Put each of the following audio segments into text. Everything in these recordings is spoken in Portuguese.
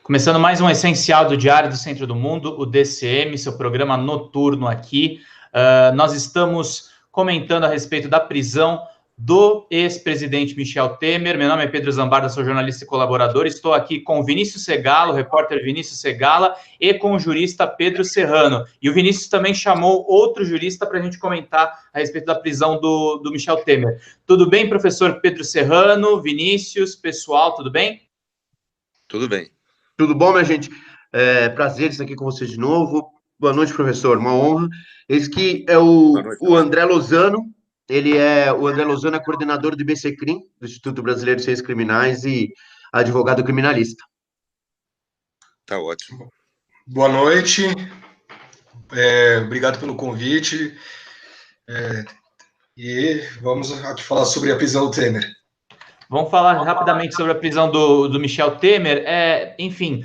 Começando mais um essencial do Diário do Centro do Mundo, o DCM, seu programa noturno aqui. Nós estamos comentando a respeito da prisão do ex-presidente Michel Temer. Meu nome é Pedro Zambarda, sou jornalista e colaborador. Estou aqui com o Vinícius Segala, o repórter Vinícius Segala, e com o jurista Pedro Serrano. E o Vinícius também chamou outro jurista para a gente comentar a respeito da prisão do Michel Temer. Tudo bem, professor Pedro Serrano, Vinícius, pessoal, tudo bem? Tudo bem. Tudo bom, minha gente? Prazer estar aqui com vocês de novo. Boa noite, professor. Uma honra. Esse aqui é o André Lozano. O André Lozano é coordenador do IBCCRIM, do Instituto Brasileiro de Ciências Criminais, e advogado criminalista. Tá ótimo. Boa noite. Obrigado pelo convite. E vamos falar sobre a prisão do Temer. Vamos falar rapidamente sobre a prisão do Michel Temer. Enfim,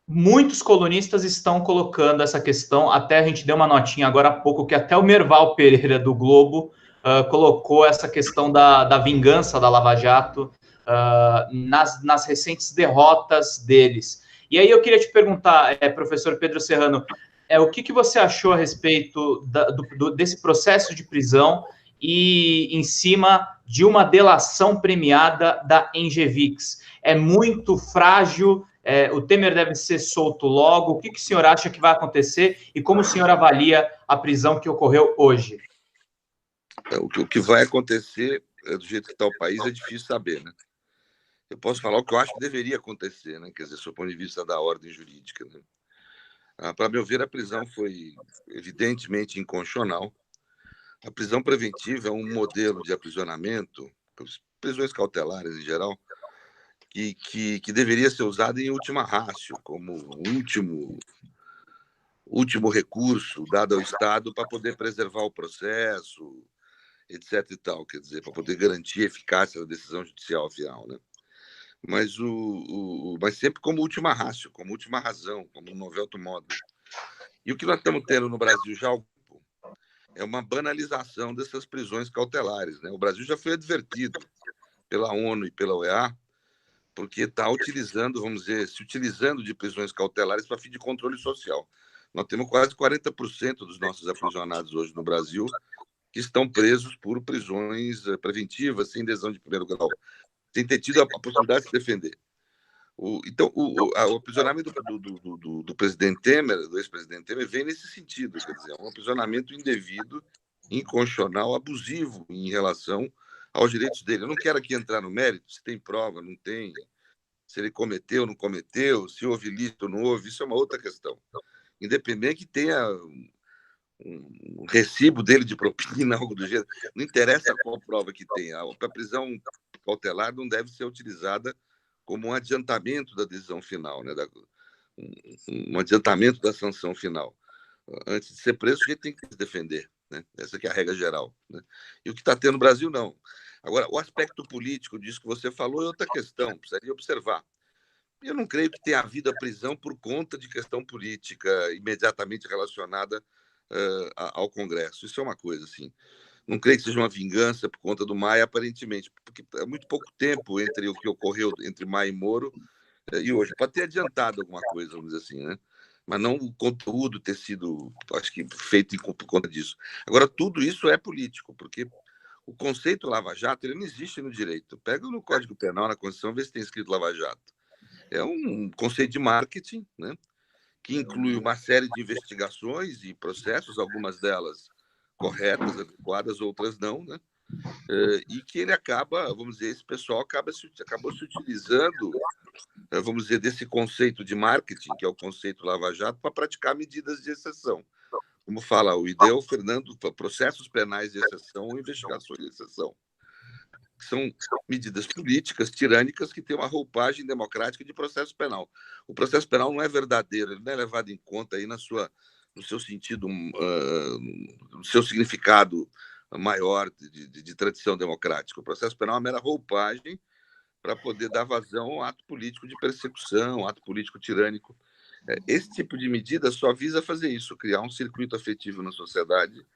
muitos colunistas estão colocando essa questão. Até a gente deu uma notinha agora há pouco que até o Merval Pereira do Globo colocou essa questão da vingança da Lava Jato nas recentes derrotas deles. E aí eu queria te perguntar, professor Pedro Serrano, o que você achou a respeito desse processo de prisão e em cima de uma delação premiada da Engevix? É muito frágil, o Temer deve ser solto logo. O que o senhor acha que vai acontecer e como o senhor avalia a prisão que ocorreu hoje? O que vai acontecer, do jeito que está o país, é difícil saber, né? Eu posso falar o que eu acho que deveria acontecer, né? Quer dizer, do ponto de vista da ordem jurídica, né? Para meu ver, a prisão foi evidentemente inconstitucional. A prisão preventiva é um modelo de aprisionamento, prisões cautelares em geral, que deveria ser usado em última ratio, como último recurso dado ao Estado para poder preservar o processo, etc. e tal, quer dizer, para poder garantir a eficácia da decisão judicial final, né? Mas sempre como última ratio, como última razão, como um novelto modo. E o que nós estamos tendo no Brasil já é uma banalização dessas prisões cautelares, né? O Brasil já foi advertido pela ONU e pela OEA porque está utilizando, vamos dizer, se utilizando de prisões cautelares para fim de controle social. Nós temos quase 40% dos nossos aprisionados hoje no Brasil que estão presos por prisões preventivas, sem lesão de primeiro grau, sem ter tido a possibilidade de se defender. Então, o aprisionamento do presidente Temer, do ex-presidente Temer, vem nesse sentido, quer dizer, um aprisionamento indevido, inconstitucional, abusivo em relação aos direitos dele. Eu não quero aqui entrar no mérito, se tem prova, não tem, se ele cometeu, não cometeu, se houve ilícito ou não houve, isso é uma outra questão. Independente que tenha um recibo dele de propina, algo do gênero, não interessa qual prova que tenha. A prisão cautelar não deve ser utilizada como um adiantamento da decisão final, né? Um adiantamento da sanção final. Antes de ser preso, a gente tem que se defender, né? Essa que é a regra geral, né? E o que está tendo no Brasil, não. Agora, o aspecto político disso que você falou é outra questão, precisaria observar. Eu não creio que tenha havido a prisão por conta de questão política imediatamente relacionada ao Congresso. Isso é uma coisa, assim. Não creio que seja uma vingança por conta do Maia, aparentemente, porque é muito pouco tempo entre o que ocorreu entre Maia e Moro e hoje. Pode ter adiantado alguma coisa, vamos dizer assim, né? Mas não o conteúdo ter sido, acho que, feito por conta disso. Agora, tudo isso é político, porque o conceito Lava Jato ele não existe no direito. Pega no Código Penal, na Constituição, vê se tem escrito Lava Jato. É um conceito de marketing, né? Que inclui uma série de investigações e processos, algumas delas corretas, adequadas, outras não, né? E que ele acaba, vamos dizer, esse pessoal acabou se utilizando, vamos dizer, desse conceito de marketing, que é o conceito Lava Jato, para praticar medidas de exceção. Como fala o IDEU, Fernando, processos penais de exceção ou investigações de exceção. São medidas políticas, tirânicas, que têm uma roupagem democrática de processo penal. O processo penal não é verdadeiro, ele não é levado em conta aí no seu sentido, no seu significado maior de tradição democrática. O processo penal é uma mera roupagem para poder dar vazão ao ato político de persecução, ato político tirânico. Esse tipo de medida só visa fazer isso, criar um circuito afetivo na sociedade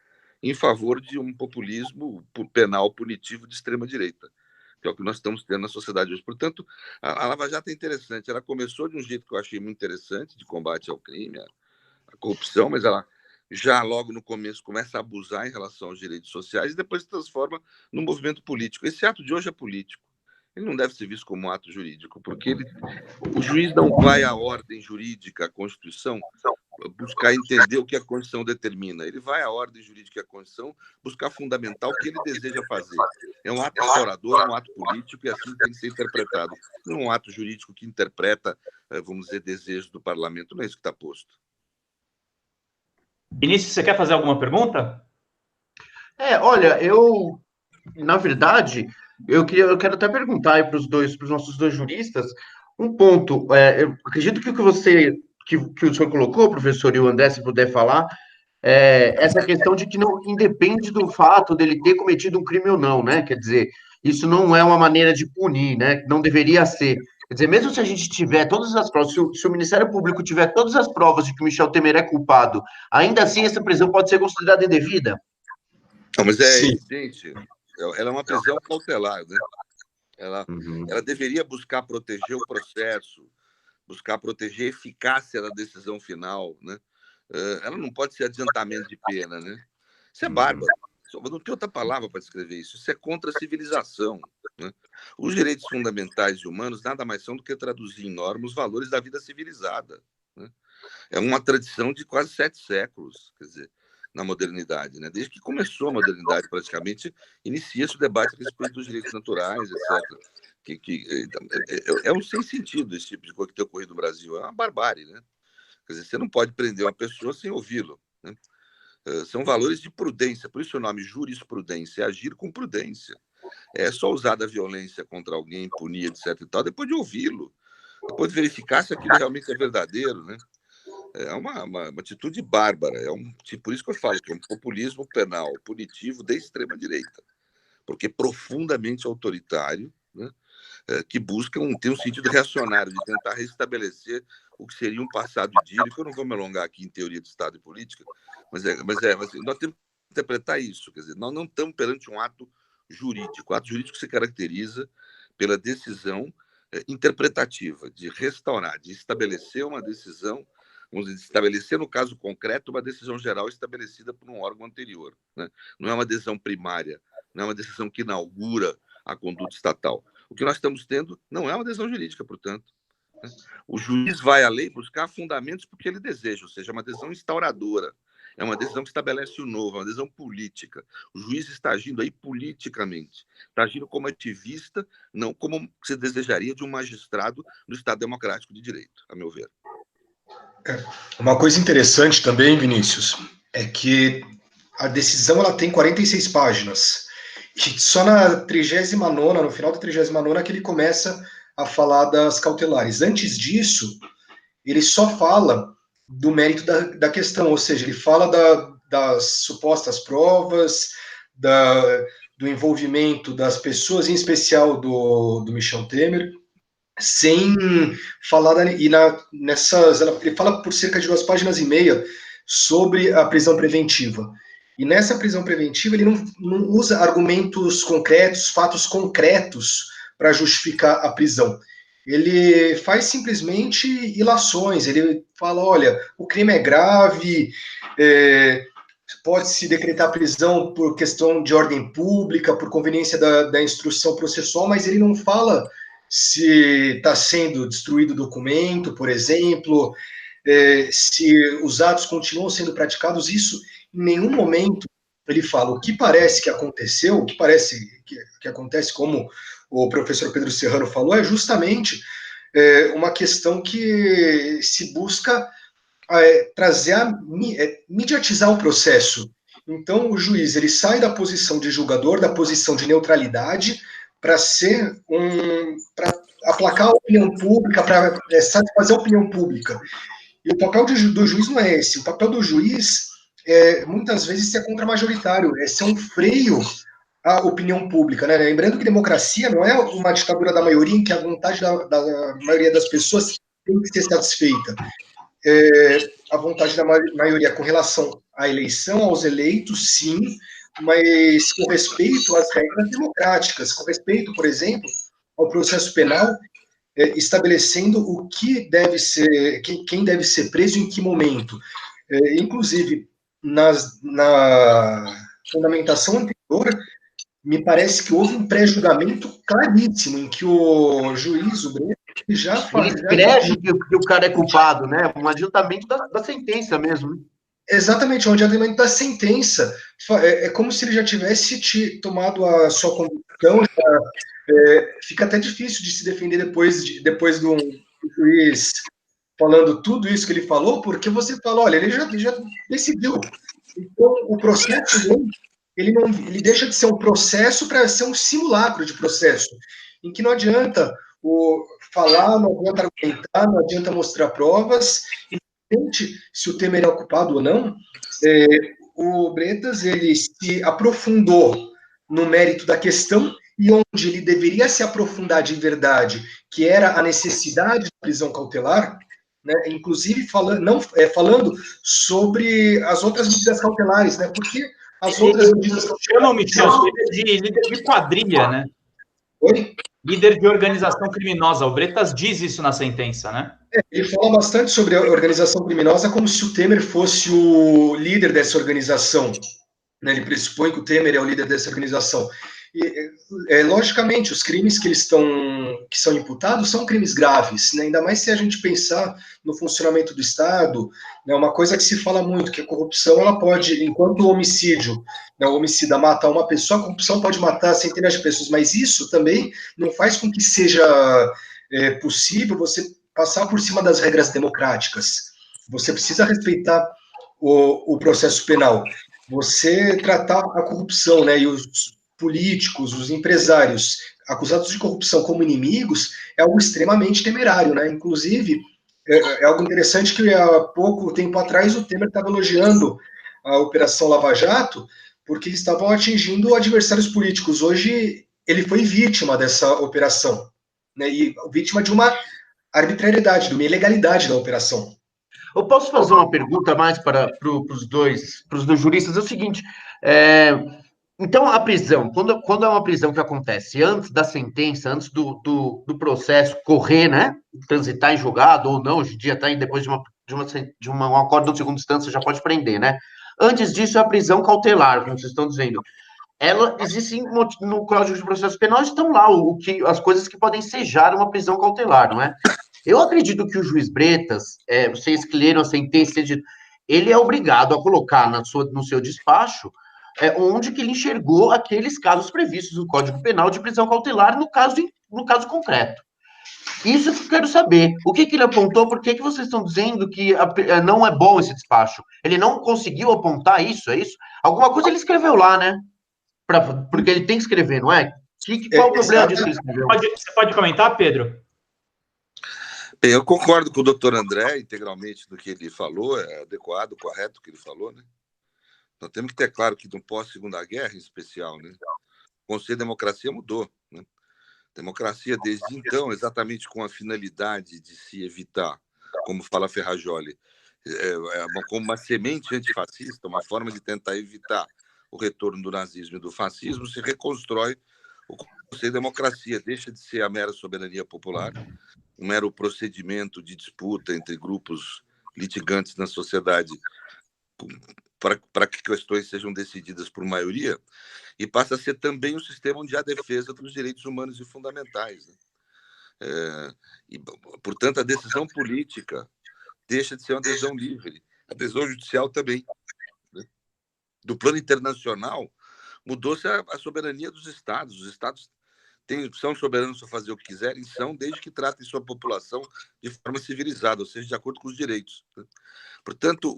em favor de um populismo penal punitivo de extrema-direita. que é o que nós estamos tendo na sociedade hoje. Portanto, a Lava Jato é interessante. Ela começou de um jeito que eu achei muito interessante, de combate ao crime, à corrupção, mas ela já logo no começo começa a abusar em relação aos direitos sociais e depois se transforma num movimento político. Esse ato de hoje é político. Ele não deve ser visto como um ato jurídico, porque o juiz não vai à ordem jurídica, à Constituição, buscar entender o que a Constituição determina. Ele vai à ordem jurídica e à Constituição buscar fundamentar o que ele deseja fazer. É um ato instaurador, é um ato político e assim tem que ser interpretado. Não é um ato jurídico que interpreta, vamos dizer, desejos do parlamento. Não é isso que está posto. Vinícius, você quer fazer alguma pergunta? Olha, na verdade, eu quero até perguntar aí para os nossos dois juristas, um ponto. Eu acredito que o que o senhor colocou, professor, e o André, se puder falar, essa questão de que não independe do fato dele ter cometido um crime ou não, né? Quer dizer, isso não é uma maneira de punir, né? Não deveria ser. Quer dizer, mesmo se a gente tiver todas as provas, se o Ministério Público tiver todas as provas de que o Michel Temer é culpado, ainda assim essa prisão pode ser considerada indevida? Não, mas é evidente. Ela é uma prisão cautelar, né? Ela deveria buscar proteger o processo, buscar proteger a eficácia da decisão final, né? Ela não pode ser adiantamento de pena, né? Isso é bárbaro. Não tem outra palavra para descrever isso. Isso é contra a civilização, né? Os direitos fundamentais e humanos nada mais são do que traduzir em normas os valores da vida civilizada, né? É uma tradição de quase 7 séculos, quer dizer, na modernidade, né? Desde que começou a modernidade, praticamente, inicia-se o debate a respeito dos direitos naturais, etc. É um sem sentido esse tipo de coisa que tem ocorrido no Brasil. É uma barbárie, né? Quer dizer, você não pode prender uma pessoa sem ouvi-lo, né? São valores de prudência, por isso o nome jurisprudência, é agir com prudência. É só usar da violência contra alguém, punir, etc. e tal, depois de ouvi-lo, depois de verificar se aquilo realmente é verdadeiro, né? É uma atitude bárbara. Por isso que eu falo que é um populismo penal, punitivo de extrema-direita, porque é profundamente autoritário, né? Que busca ter um sentido reacionário, de tentar restabelecer o que seria um passado idílico. Eu não vou me alongar aqui em teoria de Estado e política, mas nós temos que interpretar isso. Quer dizer, nós não estamos perante um ato jurídico. O ato jurídico se caracteriza pela decisão interpretativa, de restaurar, de estabelecer uma decisão, vamos dizer, estabelecer, no caso concreto, uma decisão geral estabelecida por um órgão anterior, né? Não é uma decisão primária, não é uma decisão que inaugura a conduta estatal. O que nós estamos tendo não é uma decisão jurídica, portanto, né? O juiz vai à lei buscar fundamentos porque ele deseja, ou seja, é uma decisão instauradora, é uma decisão que estabelece o novo, é uma decisão política. O juiz está agindo aí politicamente, está agindo como ativista, não como se desejaria de um magistrado no Estado Democrático de Direito, a meu ver. Uma coisa interessante também, Vinícius, é que a decisão ela tem 46 páginas. E só na 39ª, no final da 39ª, que ele começa a falar das cautelares. Antes disso, ele só fala do mérito da questão, ou seja, ele fala das supostas provas, do envolvimento das pessoas, em especial do Michel Temer, sem falar, ele fala por cerca de 2,5 páginas sobre a prisão preventiva. E nessa prisão preventiva ele não usa argumentos concretos, fatos concretos para justificar a prisão. Ele faz simplesmente ilações, ele fala, olha, o crime é grave, pode-se decretar prisão por questão de ordem pública, por conveniência da instrução processual, mas ele não fala se está sendo destruído o documento, por exemplo, se os atos continuam sendo praticados. Isso, em nenhum momento, ele fala. O que parece que aconteceu, o que parece que acontece, como o professor Pedro Serrano falou, é justamente uma questão que se busca mediatizar o processo. Então, o juiz ele sai da posição de julgador, da posição de neutralidade, para aplacar a opinião pública, para satisfazer a opinião pública. E o papel do juiz não é esse. O papel do juiz muitas vezes ser contra-majoritário, é ser um freio à opinião pública, né? Lembrando que democracia não é uma ditadura da maioria em que a vontade da maioria das pessoas tem que ser satisfeita. A vontade da maioria com relação à eleição, aos eleitos, sim, mas com respeito às regras democráticas, com respeito, por exemplo, ao processo penal, estabelecendo o que deve ser, quem deve ser preso em que momento. Inclusive, na fundamentação anterior, me parece que houve um pré-julgamento claríssimo, em que o juiz, o Breno, já Ele escreve que o cara é culpado, né? Um adiantamento da sentença mesmo. Exatamente, um adiantamento da sentença. É como se ele já tivesse tomado a sua convicção. Fica até difícil de se defender depois do juiz falando tudo isso que ele falou, porque você fala, olha, ele já decidiu. Então, o processo ele deixa de ser um processo para ser um simulacro de processo, em que não adianta falar, não adianta argumentar, não adianta mostrar provas, e se o Temer é o culpado ou não, o Bretas ele se aprofundou no mérito da questão e onde ele deveria se aprofundar de verdade, que era a necessidade da prisão cautelar, né, inclusive falando sobre as outras medidas cautelares, né, porque as outras medidas cautelares... Chama o Michel de líder de quadrilha, né? Oi? Líder de organização criminosa. O Bretas diz isso na sentença, né? Ele fala bastante sobre a organização criminosa como se o Temer fosse o líder dessa organização. Né? Ele pressupõe que o Temer é o líder dessa organização. E, logicamente, os crimes que são imputados são crimes graves, né? Ainda mais se a gente pensar no funcionamento do Estado, né? Uma coisa que se fala muito, que a corrupção, ela pode, enquanto o homicídio, né, o homicida mata uma pessoa, a corrupção pode matar centenas de pessoas, mas isso também não faz com que seja possível você passar por cima das regras democráticas. Você precisa respeitar o processo penal. Você tratar a corrupção, né, e os políticos, os empresários acusados de corrupção como inimigos é algo extremamente temerário, né? Inclusive, é algo interessante que há pouco tempo atrás o Temer estava elogiando a Operação Lava Jato porque eles estavam atingindo adversários políticos. Hoje ele foi vítima dessa operação, né? E vítima de uma arbitrariedade, de uma ilegalidade da operação. Eu posso fazer uma pergunta mais para os dois juristas? É o seguinte, então a prisão, quando é uma prisão que acontece antes da sentença, antes do processo correr, né, transitar em julgado ou não, hoje em dia está depois de um acordo de segunda instância, já pode prender, né? Antes disso é a prisão cautelar, como vocês estão dizendo. Ela existe no Código de Processo Penal, estão lá as coisas que podem sejar uma prisão cautelar, não é? Eu acredito que o juiz Bretas, vocês que leram a sentença, ele é obrigado a colocar no seu despacho onde que ele enxergou aqueles casos previstos no Código Penal de prisão cautelar no caso concreto. Isso que eu quero saber. O que ele apontou? Por que vocês estão dizendo que não é bom esse despacho? Ele não conseguiu apontar isso, é isso? Alguma coisa ele escreveu lá, né? Porque ele tem que escrever, não é? Qual o problema disso que ele escreveu? Você pode comentar, Pedro? Eu concordo com o doutor André integralmente do que ele falou, é adequado, correto o que ele falou, né? Nós temos que ter claro que no pós-Segunda Guerra, em especial, né, o Conselho de Democracia mudou, né? Democracia, desde então, exatamente com a finalidade de se evitar, como fala Ferrajoli, como uma semente antifascista, uma forma de tentar evitar o retorno do nazismo e do fascismo, se reconstrói o Conselho de Democracia, deixa de ser a mera soberania popular, um mero procedimento de disputa entre grupos litigantes na sociedade para que questões sejam decididas por maioria, e passa a ser também um sistema onde há defesa dos direitos humanos e fundamentais. Né? Portanto, a decisão política deixa de ser uma decisão livre, a decisão judicial também. Né? Do plano internacional, mudou-se a soberania dos Estados. Os Estados são soberanos para fazer o que quiserem, desde que tratem sua população de forma civilizada, ou seja, de acordo com os direitos. Né? Portanto,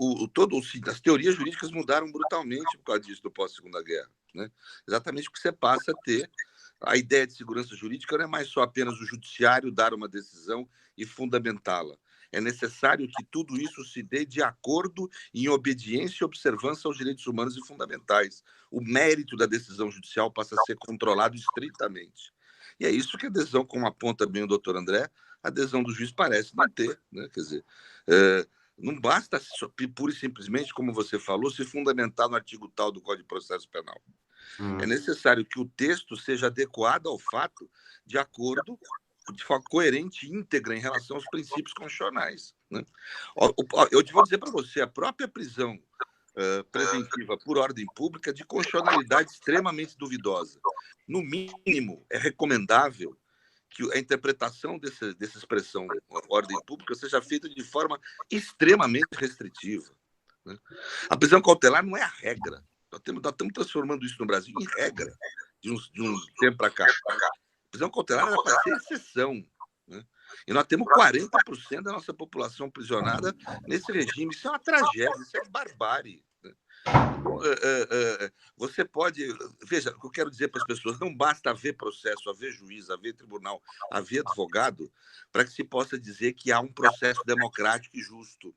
as teorias jurídicas mudaram brutalmente por causa disso do pós-Segunda Guerra. Né? Exatamente porque você passa a ter a ideia de segurança jurídica não é mais só apenas o judiciário dar uma decisão e fundamentá-la. É necessário que tudo isso se dê de acordo em obediência e observância aos direitos humanos e fundamentais. O mérito da decisão judicial passa a ser controlado estritamente. E é isso que a adesão, como aponta bem o doutor André, a adesão do juiz parece não ter. Né? Quer dizer, Não basta pura e simplesmente, como você falou, se fundamentar no artigo tal do Código de Processo Penal. É necessário que o texto seja adequado ao fato, de acordo, de forma coerente e íntegra em relação aos princípios constitucionais, né? Eu vou dizer para você, a própria prisão preventiva por ordem pública de constitucionalidade extremamente duvidosa. No mínimo, é recomendável que a interpretação dessa expressão ordem pública seja feita de forma extremamente restritiva, né? A prisão cautelar não é a regra. Nós estamos transformando isso no Brasil em regra de um tempo para cá. A prisão cautelar era para ser exceção, né? E nós temos 40% da nossa população prisionada nesse regime. Isso é uma tragédia, isso é barbárie, né? Você pode... Veja, o que eu quero dizer para as pessoas, não basta haver processo, haver juiz, haver tribunal, haver advogado, para que se possa dizer que há um processo democrático e justo.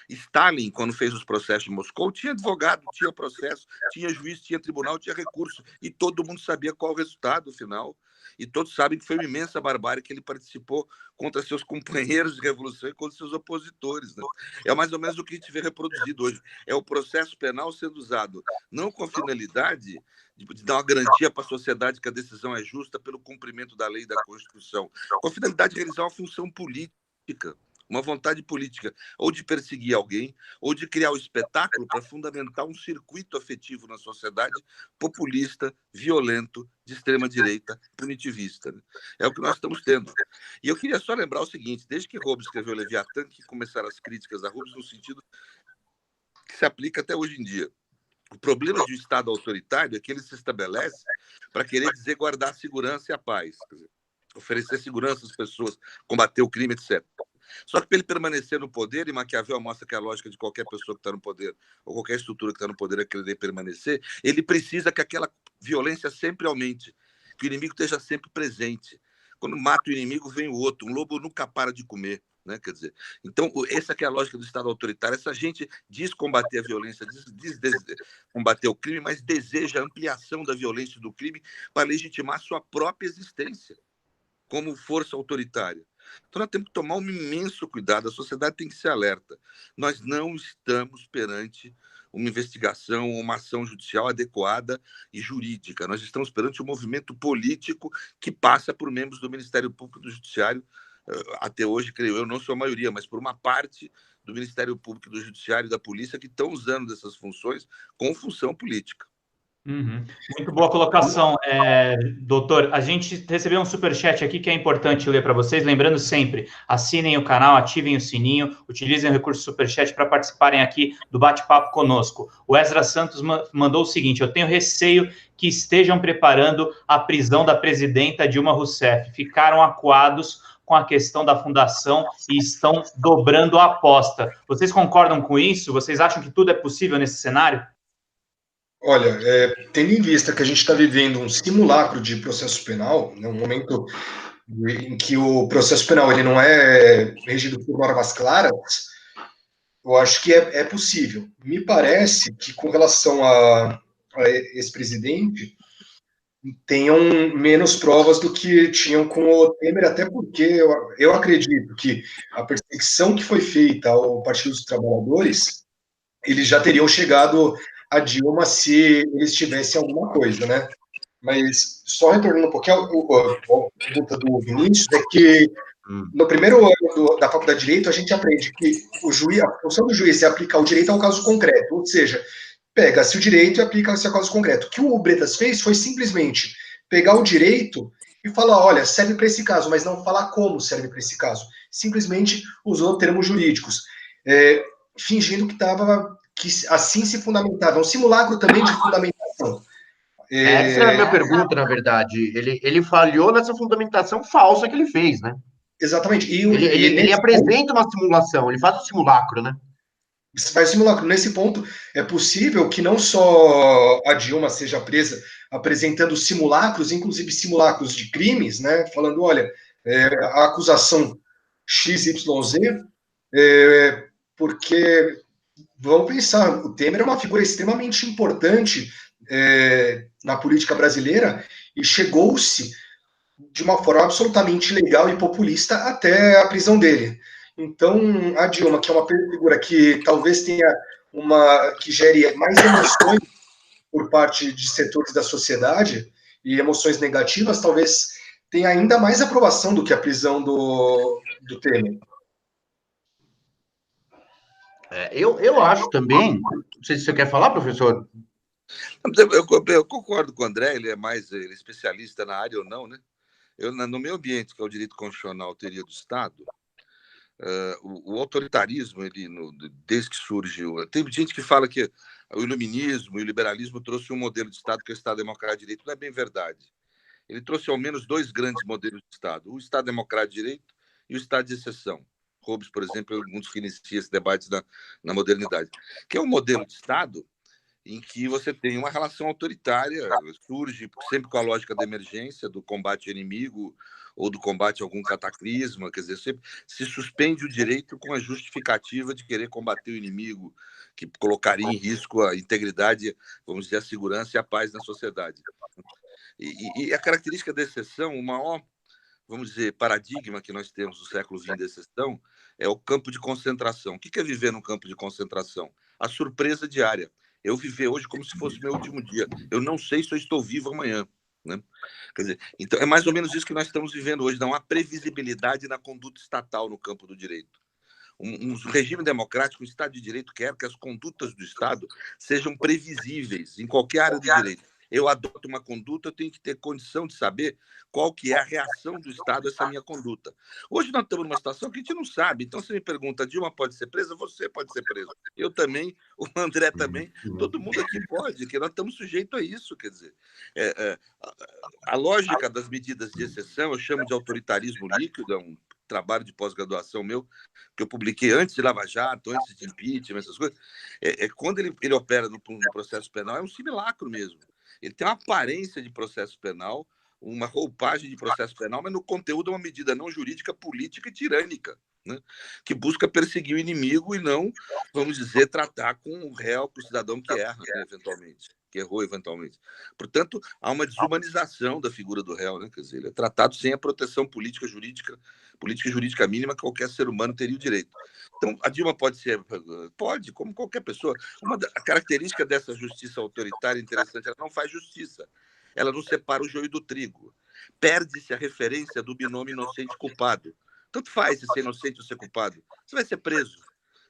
Stalin, quando fez os processos em Moscou, tinha advogado, tinha processo, tinha juiz, tinha tribunal, tinha recurso, e todo mundo sabia qual o resultado final. E todos sabem que foi uma imensa barbárie que ele participou contra seus companheiros de revolução e contra seus opositores, né? É mais ou menos o que a gente vê reproduzido hoje. É o processo penal sendo usado não com a finalidade de dar uma garantia para a sociedade que a decisão é justa pelo cumprimento da lei e da Constituição, com a finalidade de realizar uma função política, uma vontade política, ou de perseguir alguém, ou de criar um espetáculo para fundamentar um circuito afetivo na sociedade populista, violento, de extrema-direita, punitivista, né? É o que nós estamos tendo. E eu queria só lembrar o seguinte, desde que Hobbes escreveu Leviatã, que começaram as críticas a Hobbes no sentido que se aplica até hoje em dia. O problema de um Estado autoritário é que ele se estabelece para querer dizer guardar a segurança e a paz, quer dizer, oferecer segurança às pessoas, combater o crime, etc. Só que para ele permanecer no poder, e Maquiavel mostra que a lógica de qualquer pessoa que está no poder, ou qualquer estrutura que está no poder é querer permanecer, ele precisa que aquela violência sempre aumente, que o inimigo esteja sempre presente. Quando mata o inimigo, vem o outro. Um lobo nunca para de comer, né? Quer dizer, então, essa que é a lógica do Estado autoritário. Essa gente diz combater a violência, diz combater o crime, mas deseja a ampliação da violência e do crime para legitimar sua própria existência como força autoritária. Então, nós temos que tomar um imenso cuidado, a sociedade tem que ser alerta. Nós não estamos perante uma investigação, uma ação judicial adequada e jurídica. Nós estamos perante um movimento político que passa por membros do Ministério Público e do Judiciário. Até hoje, creio eu, não sou a maioria, mas por uma parte do Ministério Público, do Judiciário e da Polícia que estão usando dessas funções com função política. Muito boa colocação, doutor. A gente recebeu um superchat aqui que é importante ler para vocês. Lembrando sempre, assinem o canal, ativem o sininho, utilizem o recurso superchat para participarem aqui do bate-papo conosco. O Ezra Santos mandou o seguinte: eu tenho receio que estejam preparando a prisão da presidenta Dilma Rousseff. Ficaram acuados com a questão da fundação e estão dobrando a aposta. Vocês concordam com isso? Vocês acham que tudo é possível nesse cenário? Olha, tendo em vista que a gente está vivendo um simulacro de processo penal, né, um momento em que o processo penal ele não é regido por normas claras, eu acho que é possível. Me parece que, com relação a esse presidente, tenham menos provas do que tinham com o Temer, até porque eu acredito que a perseguição que foi feita ao Partido dos Trabalhadores, eles já teriam chegado a Dilma se eles tivessem alguma coisa, né? Mas, só retornando um pouquinho, a pergunta do Vinícius é que no primeiro ano da Faculdade de Direito, a gente aprende que a função do juiz é aplicar o direito ao caso concreto, ou seja, pega-se o direito e aplica-se ao caso concreto. O que o Bretas fez foi simplesmente pegar o direito e falar, olha, serve para esse caso, mas não falar como serve para esse caso. Simplesmente usou termos jurídicos, fingindo que assim se fundamentava. É um simulacro também de fundamentação. Essa é a minha pergunta, na verdade. Ele falhou nessa fundamentação falsa que ele fez, né? Exatamente. Ele apresenta uma simulação, ele faz um simulacro, né? Faz simulacro. Nesse ponto, é possível que não só a Dilma seja presa apresentando simulacros, inclusive simulacros de crimes, né? Falando, olha, a acusação XYZ, porque, vamos pensar, o Temer é uma figura extremamente importante na política brasileira e chegou-se de uma forma absolutamente legal e populista até a prisão dele. Então, a Dilma, que é uma figura que talvez que gere mais emoções por parte de setores da sociedade e emoções negativas, talvez tenha ainda mais aprovação do que a prisão do Temer. Eu acho também, não sei se você quer falar, professor. Eu concordo com o André, ele é especialista na área ou não, né? No meu ambiente, que é o direito constitucional, teoria do Estado, o autoritarismo, desde que surgiu... Tem gente que fala que o iluminismo e o liberalismo trouxe um modelo de Estado que é o Estado Democrático de Direito. Não é bem verdade. Ele trouxe ao menos dois grandes modelos de Estado, o Estado Democrático de Direito e o Estado de Exceção. Hobbes, por exemplo, é um dos que inicia esse debate na modernidade, que é um modelo de Estado em que você tem uma relação autoritária, surge sempre com a lógica da emergência, do combate ao inimigo ou do combate a algum cataclisma, quer dizer, sempre se suspende o direito com a justificativa de querer combater o inimigo, que colocaria em risco a integridade, vamos dizer, a segurança e a paz na sociedade. E a característica da exceção, o maior, vamos dizer, paradigma que nós temos no século XX da exceção é o campo de concentração. O que é viver num campo de concentração? A surpresa diária. Eu viver hoje como se fosse meu último dia. Eu não sei se eu estou vivo amanhã. Né? Quer dizer, então, é mais ou menos isso que nós estamos vivendo hoje. Não há previsibilidade na conduta estatal no campo do direito. Um regime democrático, um Estado de Direito, quer que as condutas do Estado sejam previsíveis em qualquer área do direito. Eu adoto uma conduta, eu tenho que ter condição de saber qual que é a reação do Estado a essa minha conduta. Hoje nós estamos numa situação que a gente não sabe. Então, você me pergunta, Dilma pode ser presa? Você pode ser preso. Eu também, o André também, todo mundo aqui pode, que nós estamos sujeitos a isso. Quer dizer, a lógica das medidas de exceção, eu chamo de autoritarismo líquido, é um trabalho de pós-graduação meu, que eu publiquei antes de Lava Jato, antes de impeachment, essas coisas, quando ele opera no processo penal, é um simulacro mesmo. Ele tem uma aparência de processo penal, uma roupagem de processo penal, mas no conteúdo é uma medida não jurídica, política e tirânica, né? Que busca perseguir o inimigo e não, vamos dizer, tratar com o réu, com o cidadão que erra, né, eventualmente, que errou eventualmente. Portanto, há uma desumanização da figura do réu, né? Quer dizer, ele é tratado sem a proteção política e jurídica mínima que qualquer ser humano teria o direito. Então, a Dilma pode, como qualquer pessoa. A característica dessa justiça autoritária interessante, ela não faz justiça. Ela não separa o joio do trigo. Perde-se a referência do binômio inocente-culpado. Tanto faz se ser inocente ou ser culpado. Você vai ser preso.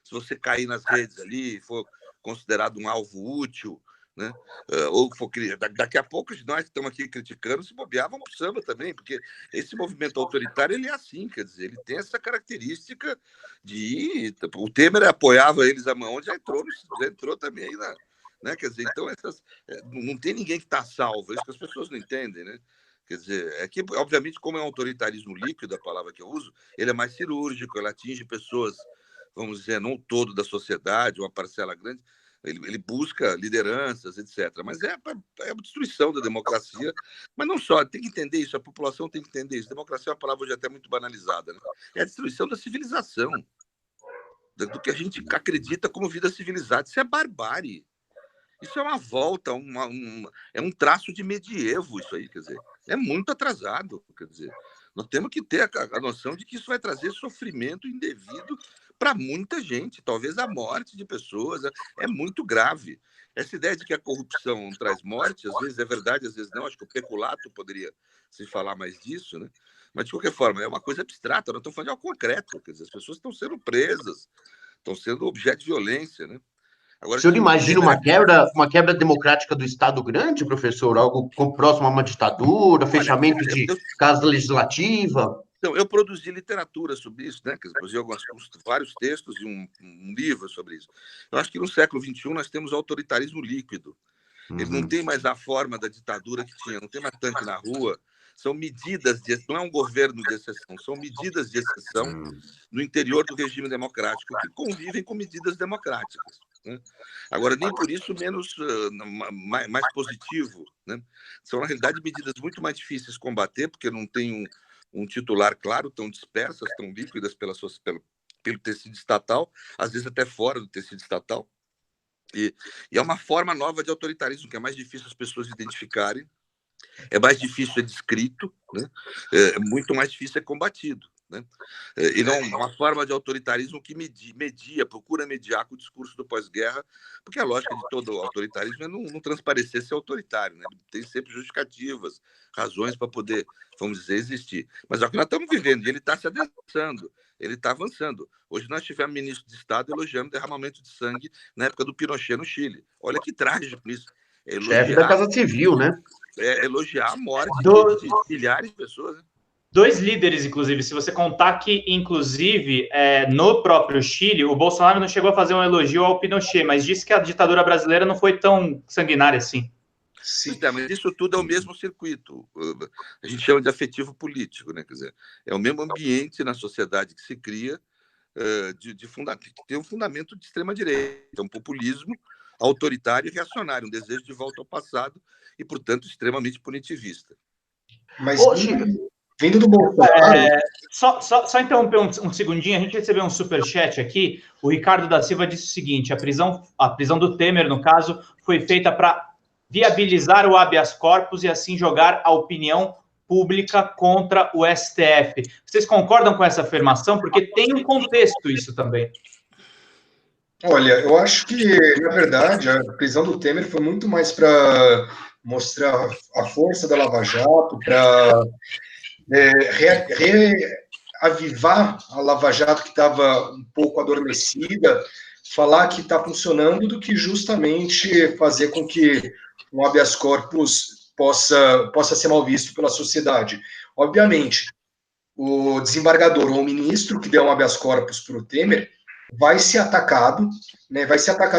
Se você cair nas redes ali e for considerado um alvo útil, né? Ou for, daqui a pouco nós que estamos aqui criticando, se bobear, vamos para o samba também, porque esse movimento autoritário ele é assim, quer dizer, ele tem essa característica de... O Temer apoiava eles a mão, já entrou também aí né? Quer dizer, então não tem ninguém que está salvo, é isso que as pessoas não entendem, né? Quer dizer, é que, obviamente, como é um autoritarismo líquido, a palavra que eu uso, ele é mais cirúrgico, ele atinge pessoas, vamos dizer, não todo da sociedade, uma parcela grande, ele busca lideranças, etc. Mas é a destruição da democracia. Mas não só, tem que entender isso, a população tem que entender isso. Democracia é uma palavra hoje até muito banalizada. Né? É a destruição da civilização, do que a gente acredita como vida civilizada. Isso é barbárie. Isso é uma volta, é um traço de medievo, isso aí, quer dizer, é muito atrasado, quer dizer, nós temos que ter a noção de que isso vai trazer sofrimento indevido para muita gente, talvez a morte de pessoas, é muito grave. Essa ideia de que a corrupção traz morte, às vezes é verdade, às vezes não, acho que o peculato poderia se falar mais disso, né? Mas, de qualquer forma, é uma coisa abstrata, nós estamos falando de algo concreto, quer dizer, as pessoas estão sendo presas, estão sendo objeto de violência, né? Agora, o senhor imagina uma quebra democrática do Estado grande, professor? Algo próximo a uma ditadura, fechamento de casa legislativa? Então, eu produzi literatura sobre isso, né? Produzi vários textos e um livro sobre isso. Eu acho que no século XXI nós temos autoritarismo líquido. Ele não tem mais a forma da ditadura que tinha, não tem mais tanque na rua. São medidas não é um governo de exceção, são medidas de exceção no interior do regime democrático que convivem com medidas democráticas. Né? Agora, nem por isso menos mais positivo. Né? São, na realidade, medidas muito mais difíceis de combater, porque não tem um titular claro, tão dispersas, tão líquidas pelo tecido estatal, às vezes até fora do tecido estatal. E é uma forma nova de autoritarismo, que é mais difícil as pessoas identificarem, é mais difícil ser descrito, né? É muito mais difícil ser combatido. né? Ele é uma forma de autoritarismo que procura mediar com o discurso do pós-guerra, porque a lógica de todo autoritarismo é não transparecer ser autoritário, né? Tem sempre justificativas, razões para poder, vamos dizer, existir. Mas é o que nós estamos vivendo, e ele está se adensando, ele está avançando. Hoje nós tivemos ministro de Estado elogiando derramamento de sangue na época do Pinochet no Chile. Olha que trágico isso. Chefe da Casa Civil, né? Elogiar a morte de milhares de pessoas, né? 2 líderes, inclusive, se você contar que, inclusive, no próprio Chile, o Bolsonaro não chegou a fazer um elogio ao Pinochet, mas disse que a ditadura brasileira não foi tão sanguinária assim. Sim, mas isso tudo é o mesmo circuito. A gente chama de afetivo político, né? Quer dizer, é o mesmo ambiente na sociedade que se cria, que tem um fundamento de extrema-direita, um populismo autoritário e reacionário, um desejo de volta ao passado e, portanto, extremamente punitivista. Mas vindo do Bolsonaro... Só interromper um segundinho, a gente recebeu um superchat aqui, o Ricardo da Silva disse o seguinte, a prisão do Temer, no caso, foi feita para viabilizar o habeas corpus e assim jogar a opinião pública contra o STF. Vocês concordam com essa afirmação? Porque tem um contexto isso também. Olha, eu acho que, na verdade, a prisão do Temer foi muito mais para mostrar a força da Lava Jato, para reavivar a Lava Jato, que estava um pouco adormecida, falar que está funcionando, do que justamente fazer com que um habeas corpus possa ser mal visto pela sociedade. Obviamente, o desembargador ou o ministro que deu um habeas corpus para o Temer vai ser atacado, né,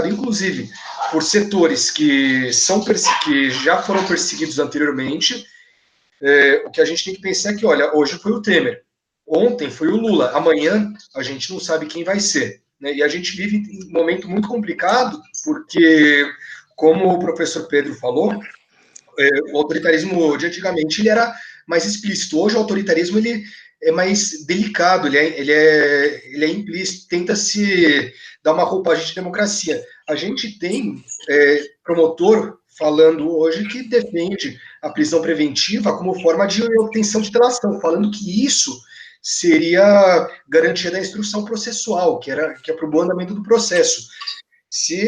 inclusive por setores que já foram perseguidos anteriormente. O que a gente tem que pensar é que, olha, hoje foi o Temer, ontem foi o Lula, amanhã a gente não sabe quem vai ser, né? E a gente vive um momento muito complicado, porque, como o professor Pedro falou, o autoritarismo de antigamente ele era mais explícito. Hoje o autoritarismo ele é mais delicado, ele é implícito, tenta se dar uma roupagem de democracia. A gente tem promotor falando hoje que defende a prisão preventiva como forma de obtenção de delação, falando que isso seria garantia da instrução processual, que é para o bom andamento do processo. Se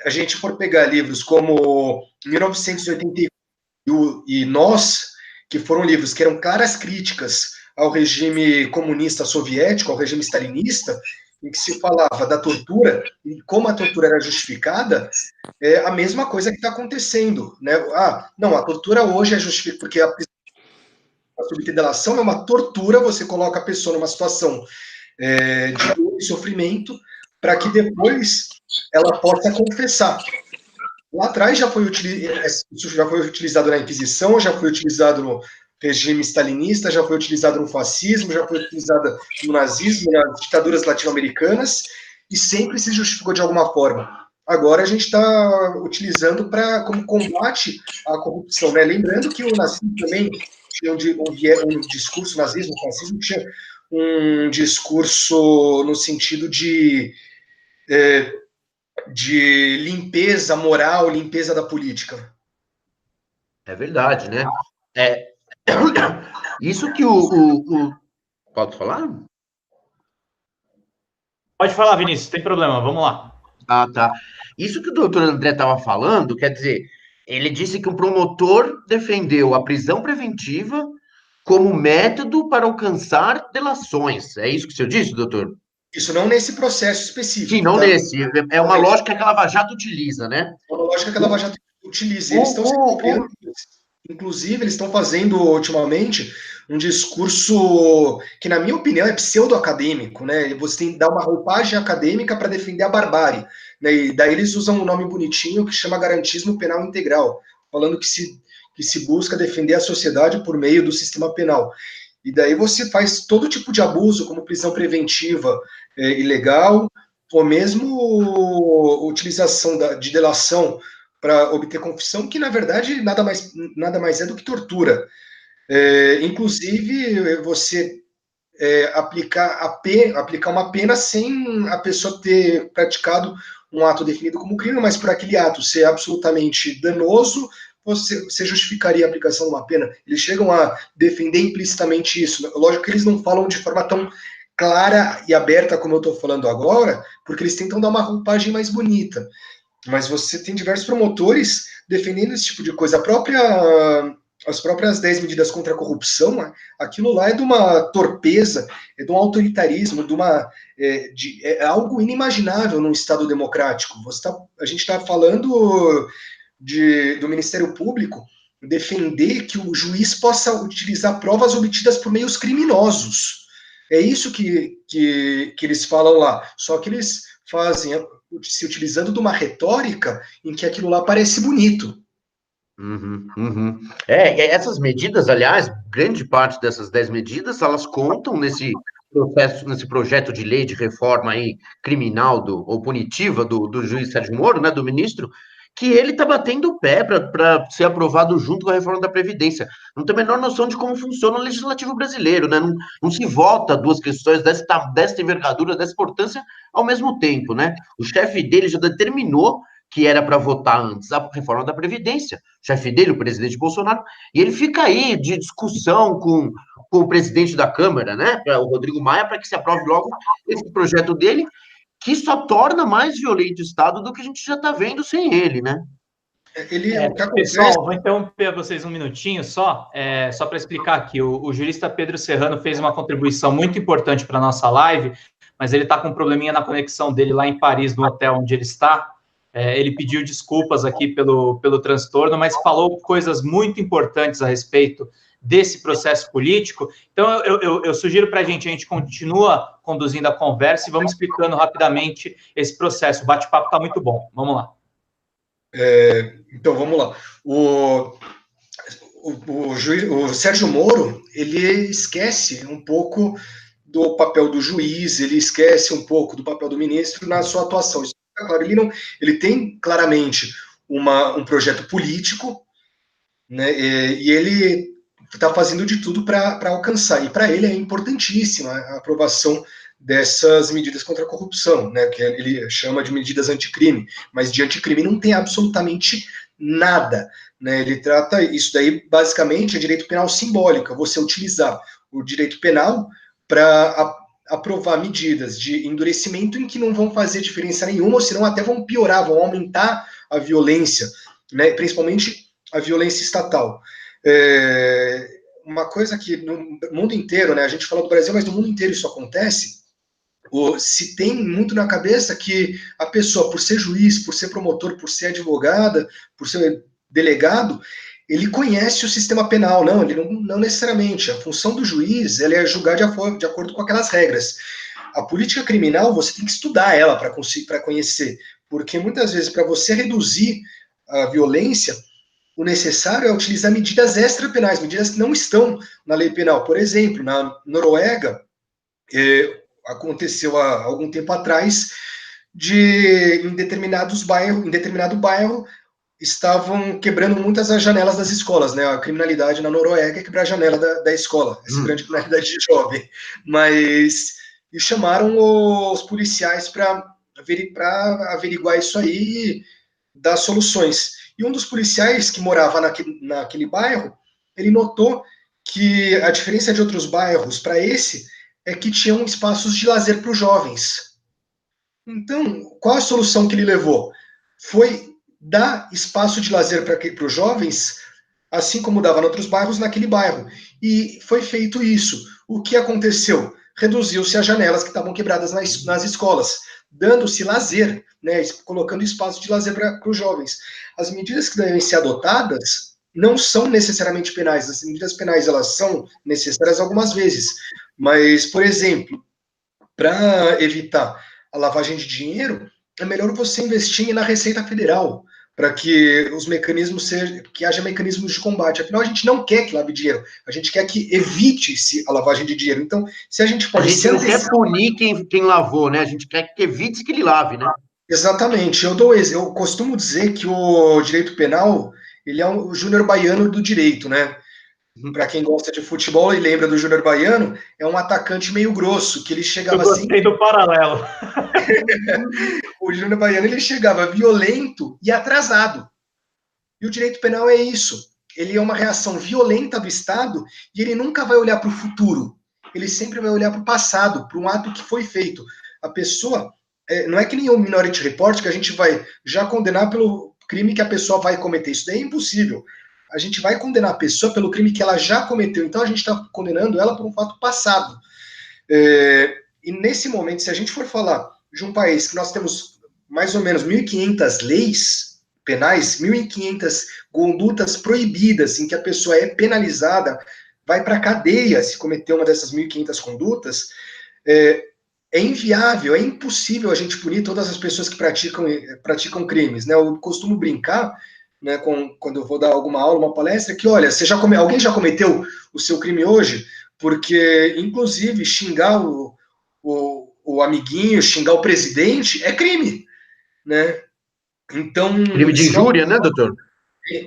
a gente for pegar livros como 1984 e Nós, que foram livros que eram claras críticas ao regime comunista soviético, ao regime stalinista, em que se falava da tortura e como a tortura era justificada, é a mesma coisa que está acontecendo, né? Não, a tortura hoje é justificada porque a subdelação é uma tortura, você coloca a pessoa numa situação de dor e sofrimento para que depois ela possa confessar. Lá atrás isso já foi utilizado na Inquisição, já foi utilizado no regime stalinista, já foi utilizado no fascismo, já foi utilizado no nazismo, nas ditaduras latino-americanas, e sempre se justificou de alguma forma. Agora a gente está utilizando como combate à corrupção, né? Lembrando que o nazismo também tinha um discurso, o nazismo, o fascismo tinha um discurso no sentido de limpeza moral, limpeza da política. É verdade, né? Isso que Pode falar? Pode falar, Vinícius, tem problema, vamos lá. Ah, tá. Isso que o doutor André estava falando, quer dizer, ele disse que o promotor defendeu a prisão preventiva como método para alcançar delações. É isso que o senhor disse, doutor? Isso não nesse processo específico. Sim, não nesse. É uma lógica que a Lava Jato utiliza, né? É uma lógica que a Lava Jato utiliza. Eles estão inclusive, eles estão fazendo ultimamente um discurso que, na minha opinião, é pseudo-acadêmico, né? Você tem que dar uma roupagem acadêmica para defender a barbárie, né? E daí eles usam um nome bonitinho que chama garantismo penal integral, falando que se busca defender a sociedade por meio do sistema penal. E daí você faz todo tipo de abuso, como prisão preventiva ilegal, ou mesmo utilização de delação para obter confissão, que, na verdade, nada mais é do que tortura. Inclusive, você aplicar uma pena sem a pessoa ter praticado um ato definido como crime, mas por aquele ato ser absolutamente danoso, você justificaria a aplicação de uma pena? Eles chegam a defender implicitamente isso. Lógico que eles não falam de forma tão clara e aberta como eu estou falando agora, porque eles tentam dar uma roupagem mais bonita. Mas você tem diversos promotores defendendo esse tipo de coisa. As próprias 10 medidas contra a corrupção, aquilo lá é de uma torpeza, é de um autoritarismo, é algo inimaginável num Estado democrático. A gente está falando do Ministério Público defender que o juiz possa utilizar provas obtidas por meios criminosos. É isso que eles falam lá. Só que eles fazem se utilizando de uma retórica em que aquilo lá parece bonito. Essas medidas, aliás, grande parte dessas 10 medidas, elas contam nesse processo, nesse projeto de lei de reforma aí criminal ou punitiva do juiz Sérgio Moro, né, do ministro, que ele está batendo o pé para ser aprovado junto com a reforma da Previdência. Não tem a menor noção de como funciona o legislativo brasileiro, né? Não se vota duas questões desta envergadura, dessa importância ao mesmo tempo, né? O chefe dele já determinou que era para votar antes a reforma da Previdência, o chefe dele, o presidente Bolsonaro, e ele fica aí de discussão com o presidente da Câmara, né, o Rodrigo Maia, para que se aprove logo esse projeto dele, que só torna mais violento o Estado do que a gente já está vendo sem ele, né? Pessoal, vou interromper vocês um minutinho só para explicar aqui. O jurista Pedro Serrano fez uma contribuição muito importante para a nossa live, mas ele está com um probleminha na conexão dele lá em Paris, no hotel onde ele está. Ele pediu desculpas aqui pelo transtorno, mas falou coisas muito importantes a respeito desse processo político. Então, eu sugiro para a gente continua conduzindo a conversa e vamos explicando rapidamente esse processo. O bate-papo está muito bom. Vamos lá. Então, vamos lá. O Sérgio Moro, ele esquece um pouco do papel do juiz, ele esquece um pouco do papel do ministro na sua atuação. Isso é claro, ele tem claramente um projeto político, né, e ele está fazendo de tudo para alcançar. E para ele é importantíssima a aprovação dessas medidas contra a corrupção, né, que ele chama de medidas anticrime, mas de anticrime não tem absolutamente nada, né? Ele trata isso daí, basicamente, é direito penal simbólico, você utilizar o direito penal para aprovar medidas de endurecimento em que não vão fazer diferença nenhuma, ou senão até vão piorar, vão aumentar a violência, né, principalmente a violência estatal. Uma coisa que no mundo inteiro, né, a gente fala do Brasil, mas no mundo inteiro isso acontece, se tem muito na cabeça que a pessoa, por ser juiz, por ser promotor, por ser advogada, por ser delegado, ele conhece o sistema penal. Não, ele não necessariamente. A função do juiz é julgar de acordo com aquelas regras. A política criminal, você tem que estudar ela para conhecer, porque muitas vezes, para você reduzir a violência, o necessário é utilizar medidas extrapenais, medidas que não estão na lei penal. Por exemplo, na Noruega, aconteceu há algum tempo atrás, em determinado bairro, estavam quebrando muitas as janelas das escolas, né? A criminalidade na Noruega é quebrar a janela da escola, essa grande criminalidade de jovem. E chamaram os policiais para averiguar isso aí e dar soluções. E um dos policiais que morava naquele bairro, ele notou que a diferença de outros bairros para esse é que tinham espaços de lazer para os jovens. Então, qual a solução que ele levou? Foi dar espaço de lazer para os jovens, assim como dava em outros bairros, naquele bairro. E foi feito isso. O que aconteceu? Reduziu-se as janelas que estavam quebradas nas escolas, dando-se lazer, né, colocando espaço de lazer para os jovens. As medidas que devem ser adotadas não são necessariamente penais. As medidas penais, elas são necessárias algumas vezes. Mas, por exemplo, para evitar a lavagem de dinheiro, é melhor você investir na Receita Federal, para que os mecanismos que haja mecanismos de combate. Afinal, a gente não quer que lave dinheiro, a gente quer que evite-se a lavagem de dinheiro. Então, se a gente pode... A gente não quer punir quem lavou, né? A gente quer que evite que ele lave, né? Exatamente. Eu costumo dizer que o direito penal, ele é o Júnior Baiano do direito, né? Para quem gosta de futebol e lembra do Júnior Baiano, é um atacante meio grosso, que ele chegava assim... Eu gostei do paralelo. O Júnior Baiano, ele chegava violento e atrasado. E o direito penal é isso. Ele é uma reação violenta do Estado e ele nunca vai olhar para o futuro. Ele sempre vai olhar para o passado, para um ato que foi feito. A pessoa, não é que nem o Minority Report, que a gente vai já condenar pelo crime que a pessoa vai cometer. Isso daí é impossível. A gente vai condenar a pessoa pelo crime que ela já cometeu. Então a gente está condenando ela por um fato passado. E nesse momento, se a gente for falar de um país que nós temos mais ou menos 1.500 leis penais, 1.500 condutas proibidas em que a pessoa é penalizada, vai para a cadeia se cometer uma dessas 1.500 condutas, é inviável, é impossível a gente punir todas as pessoas que praticam crimes, né? Eu costumo brincar, né, quando eu vou dar alguma aula, uma palestra, que, olha, alguém já cometeu o seu crime hoje? Porque, inclusive, xingar o amiguinho, xingar o presidente é crime, né? Então... Crime de injúria, né, doutor?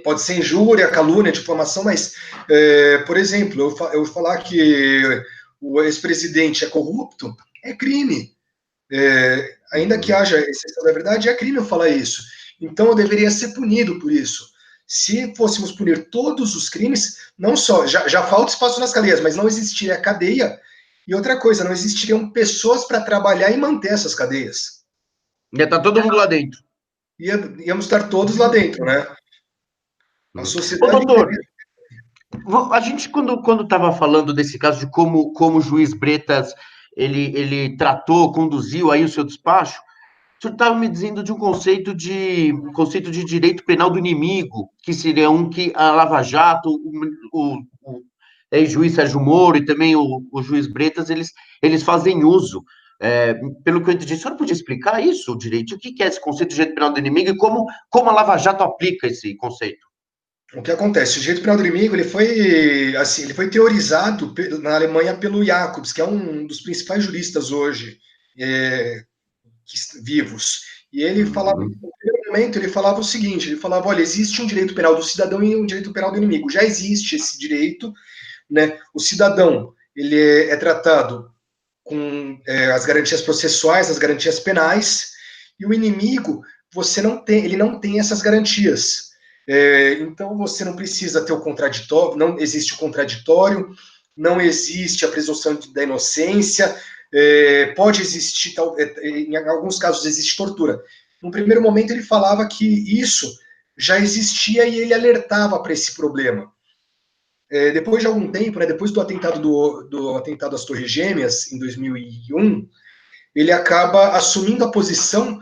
Pode ser injúria, calúnia, difamação, mas, por exemplo, eu falar que o ex-presidente é corrupto é crime. Ainda que haja exceção da verdade, é crime eu falar isso. Então eu deveria ser punido por isso. Se fôssemos punir todos os crimes, não só, já falta espaço nas cadeias, mas não existiria cadeia. E outra coisa, não existiriam pessoas para trabalhar e manter essas cadeias. Ia estar todo mundo lá dentro. Íamos estar todos lá dentro, né? A sociedade... Ô, doutor, a gente, quando estava falando desse caso de como o juiz Bretas ele tratou, conduziu aí o seu despacho, o senhor estava me dizendo de um conceito de direito penal do inimigo, que seria um que a Lava Jato, o ex-juiz Sérgio Moro e também o juiz Bretas, eles fazem uso. Pelo que eu entendi, o senhor podia explicar isso direito? O que é esse conceito de direito penal do inimigo e como a Lava Jato aplica esse conceito? O que acontece? O direito penal do inimigo ele foi teorizado na Alemanha pelo Jacobs, que é um dos principais juristas hoje vivos. E ele falava, no primeiro momento, ele falava o seguinte: ele falava, olha, existe um direito penal do cidadão e um direito penal do inimigo. Já existe esse direito, né? O cidadão ele é tratado com as garantias processuais, as garantias penais, e o inimigo ele não tem essas garantias. Então você não precisa ter o contraditório, não existe o contraditório, não existe a presunção da inocência, pode existir, em alguns casos existe tortura. No primeiro momento ele falava que isso já existia e ele alertava para esse problema. Depois de algum tempo, né, depois do atentado às Torres Gêmeas, em 2001, ele acaba assumindo a posição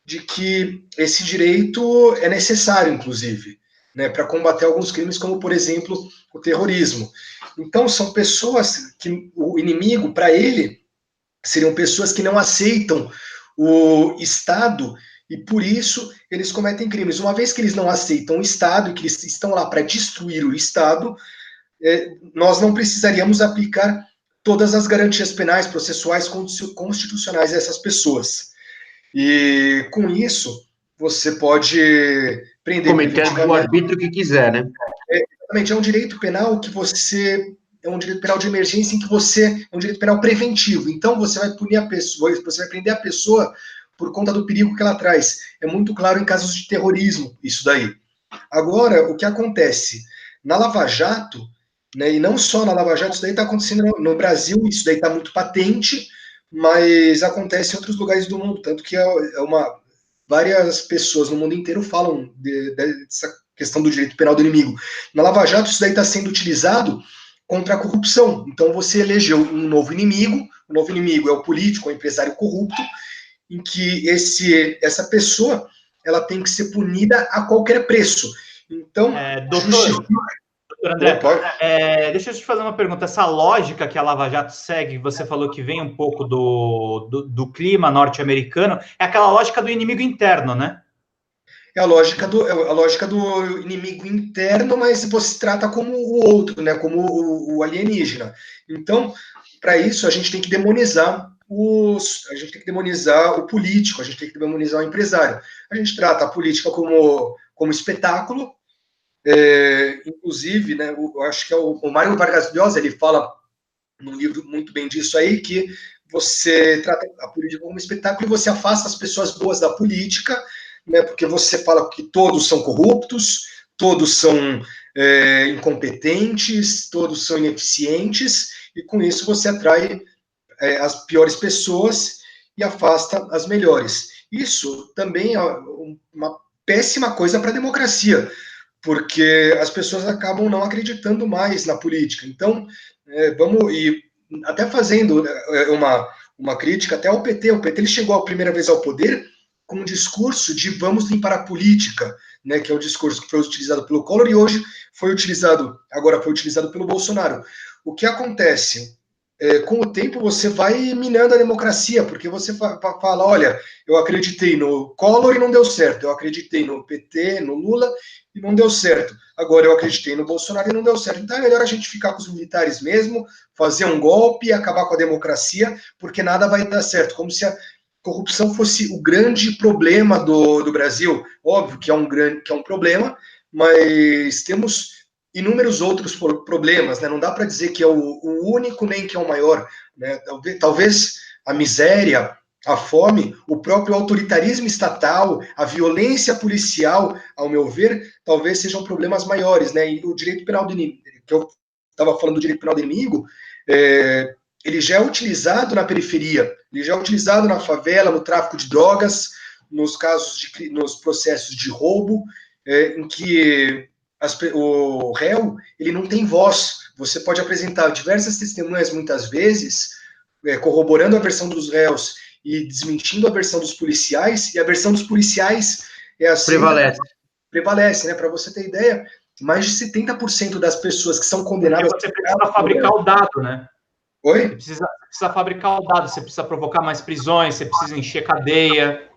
de que esse direito é necessário, inclusive, né, para combater alguns crimes, como, por exemplo, o terrorismo. Então, são pessoas que o inimigo, para ele, seriam pessoas que não aceitam o Estado e, por isso, eles cometem crimes. Uma vez que eles não aceitam o Estado e que eles estão lá para destruir o Estado, nós não precisaríamos aplicar todas as garantias penais, processuais, constitucionais a essas pessoas. E com isso, você pode prender... Cometer o arbítrio que quiser, né? Exatamente, é um direito penal é um direito penal de emergência em que é um direito penal preventivo. Então, você vai punir a pessoa, você vai prender a pessoa por conta do perigo que ela traz. É muito claro em casos de terrorismo, isso daí. Agora, o que acontece? Na Lava Jato, né, e não só na Lava Jato, isso daí está acontecendo no Brasil, isso daí está muito patente, mas acontece em outros lugares do mundo, tanto que várias pessoas no mundo inteiro falam dessa questão do direito penal do inimigo. Na Lava Jato, isso daí está sendo utilizado contra a corrupção. Então, você elegeu um novo inimigo, o novo inimigo é o político, o empresário corrupto, em que essa pessoa ela tem que ser punida a qualquer preço. Então, doutor André, deixa eu te fazer uma pergunta. Essa lógica que a Lava Jato segue, você falou que vem um pouco do clima norte-americano, é aquela lógica do inimigo interno, né? É a lógica do inimigo interno, mas você trata como o outro, né? Como o alienígena. Então, para isso, a gente tem que demonizar o político, a gente tem que demonizar o empresário. A gente trata a política como espetáculo. Inclusive, né, eu acho que é o Mário Vargas Llosa, ele fala num livro muito bem disso aí, que você trata a política como um espetáculo e você afasta as pessoas boas da política, né, porque você fala que todos são corruptos, todos são incompetentes, todos são ineficientes, e com isso você atrai as piores pessoas e afasta as melhores. Isso também é uma péssima coisa para a democracia, porque as pessoas acabam não acreditando mais na política. Então, e até fazendo uma crítica até ao PT. O PT ele chegou a primeira vez ao poder com um discurso de vamos limpar a política, né, que é um discurso que foi utilizado pelo Collor e hoje agora foi utilizado pelo Bolsonaro. O que acontece? Com o tempo você vai minando a democracia, porque você fala, olha, eu acreditei no Collor e não deu certo, eu acreditei no PT, no Lula e não deu certo, agora eu acreditei no Bolsonaro e não deu certo, então é melhor a gente ficar com os militares mesmo, fazer um golpe, acabar com a democracia, porque nada vai dar certo, como se a corrupção fosse o grande problema do Brasil. Óbvio que é um problema, mas temos inúmeros outros problemas, né? Não dá para dizer que é o único nem que é o maior, né? Talvez a miséria, a fome, o próprio autoritarismo estatal, a violência policial, ao meu ver, talvez sejam problemas maiores, né? E o direito penal do inimigo, que eu estava falando do direito penal do inimigo, ele já é utilizado na periferia, ele já é utilizado na favela, no tráfico de drogas, nos processos de roubo, em que o réu ele não tem voz. Você pode apresentar diversas testemunhas, muitas vezes, corroborando a versão dos réus e desmentindo a versão dos policiais, e a versão dos policiais é assim. Prevalece, né? Para você ter ideia, mais de 70% das pessoas que são condenadas... Porque você precisa fabricar o dado, né? Oi? Você precisa fabricar o dado, você precisa provocar mais prisões, você precisa encher cadeia.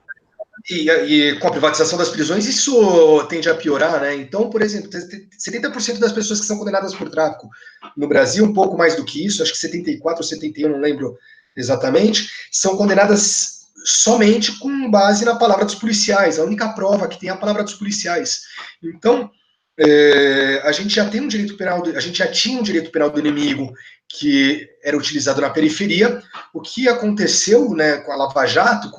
E com a privatização das prisões, isso tende a piorar, né? Então, por exemplo, 70% das pessoas que são condenadas por tráfico no Brasil, um pouco mais do que isso, acho que 74 ou 71, não lembro exatamente, são condenadas somente com base na palavra dos policiais. A única prova que tem é a palavra dos policiais. Então, a gente já tem um direito penal, a gente já tinha um direito penal do inimigo que era utilizado na periferia. O que aconteceu, né, com a Lava Jato,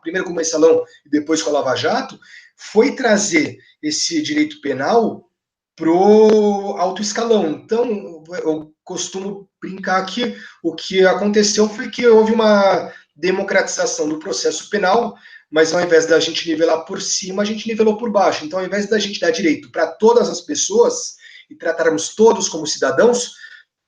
primeiro com o Mensalão e depois com a Lava Jato, foi trazer esse direito penal pro alto escalão. Então, eu costumo brincar que o que aconteceu foi que houve uma democratização do processo penal, mas ao invés da gente nivelar por cima, a gente nivelou por baixo. Então, ao invés da gente dar direito para todas as pessoas e tratarmos todos como cidadãos,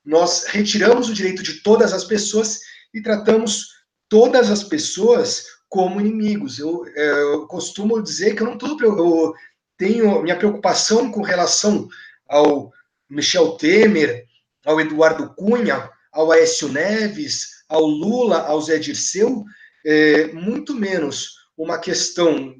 nós retiramos o direito de todas as pessoas e tratamos todas as pessoas como inimigos. Eu costumo dizer que eu tenho minha preocupação com relação ao Michel Temer, ao Eduardo Cunha, ao Aécio Neves, ao Lula, ao Zé Dirceu, muito menos uma questão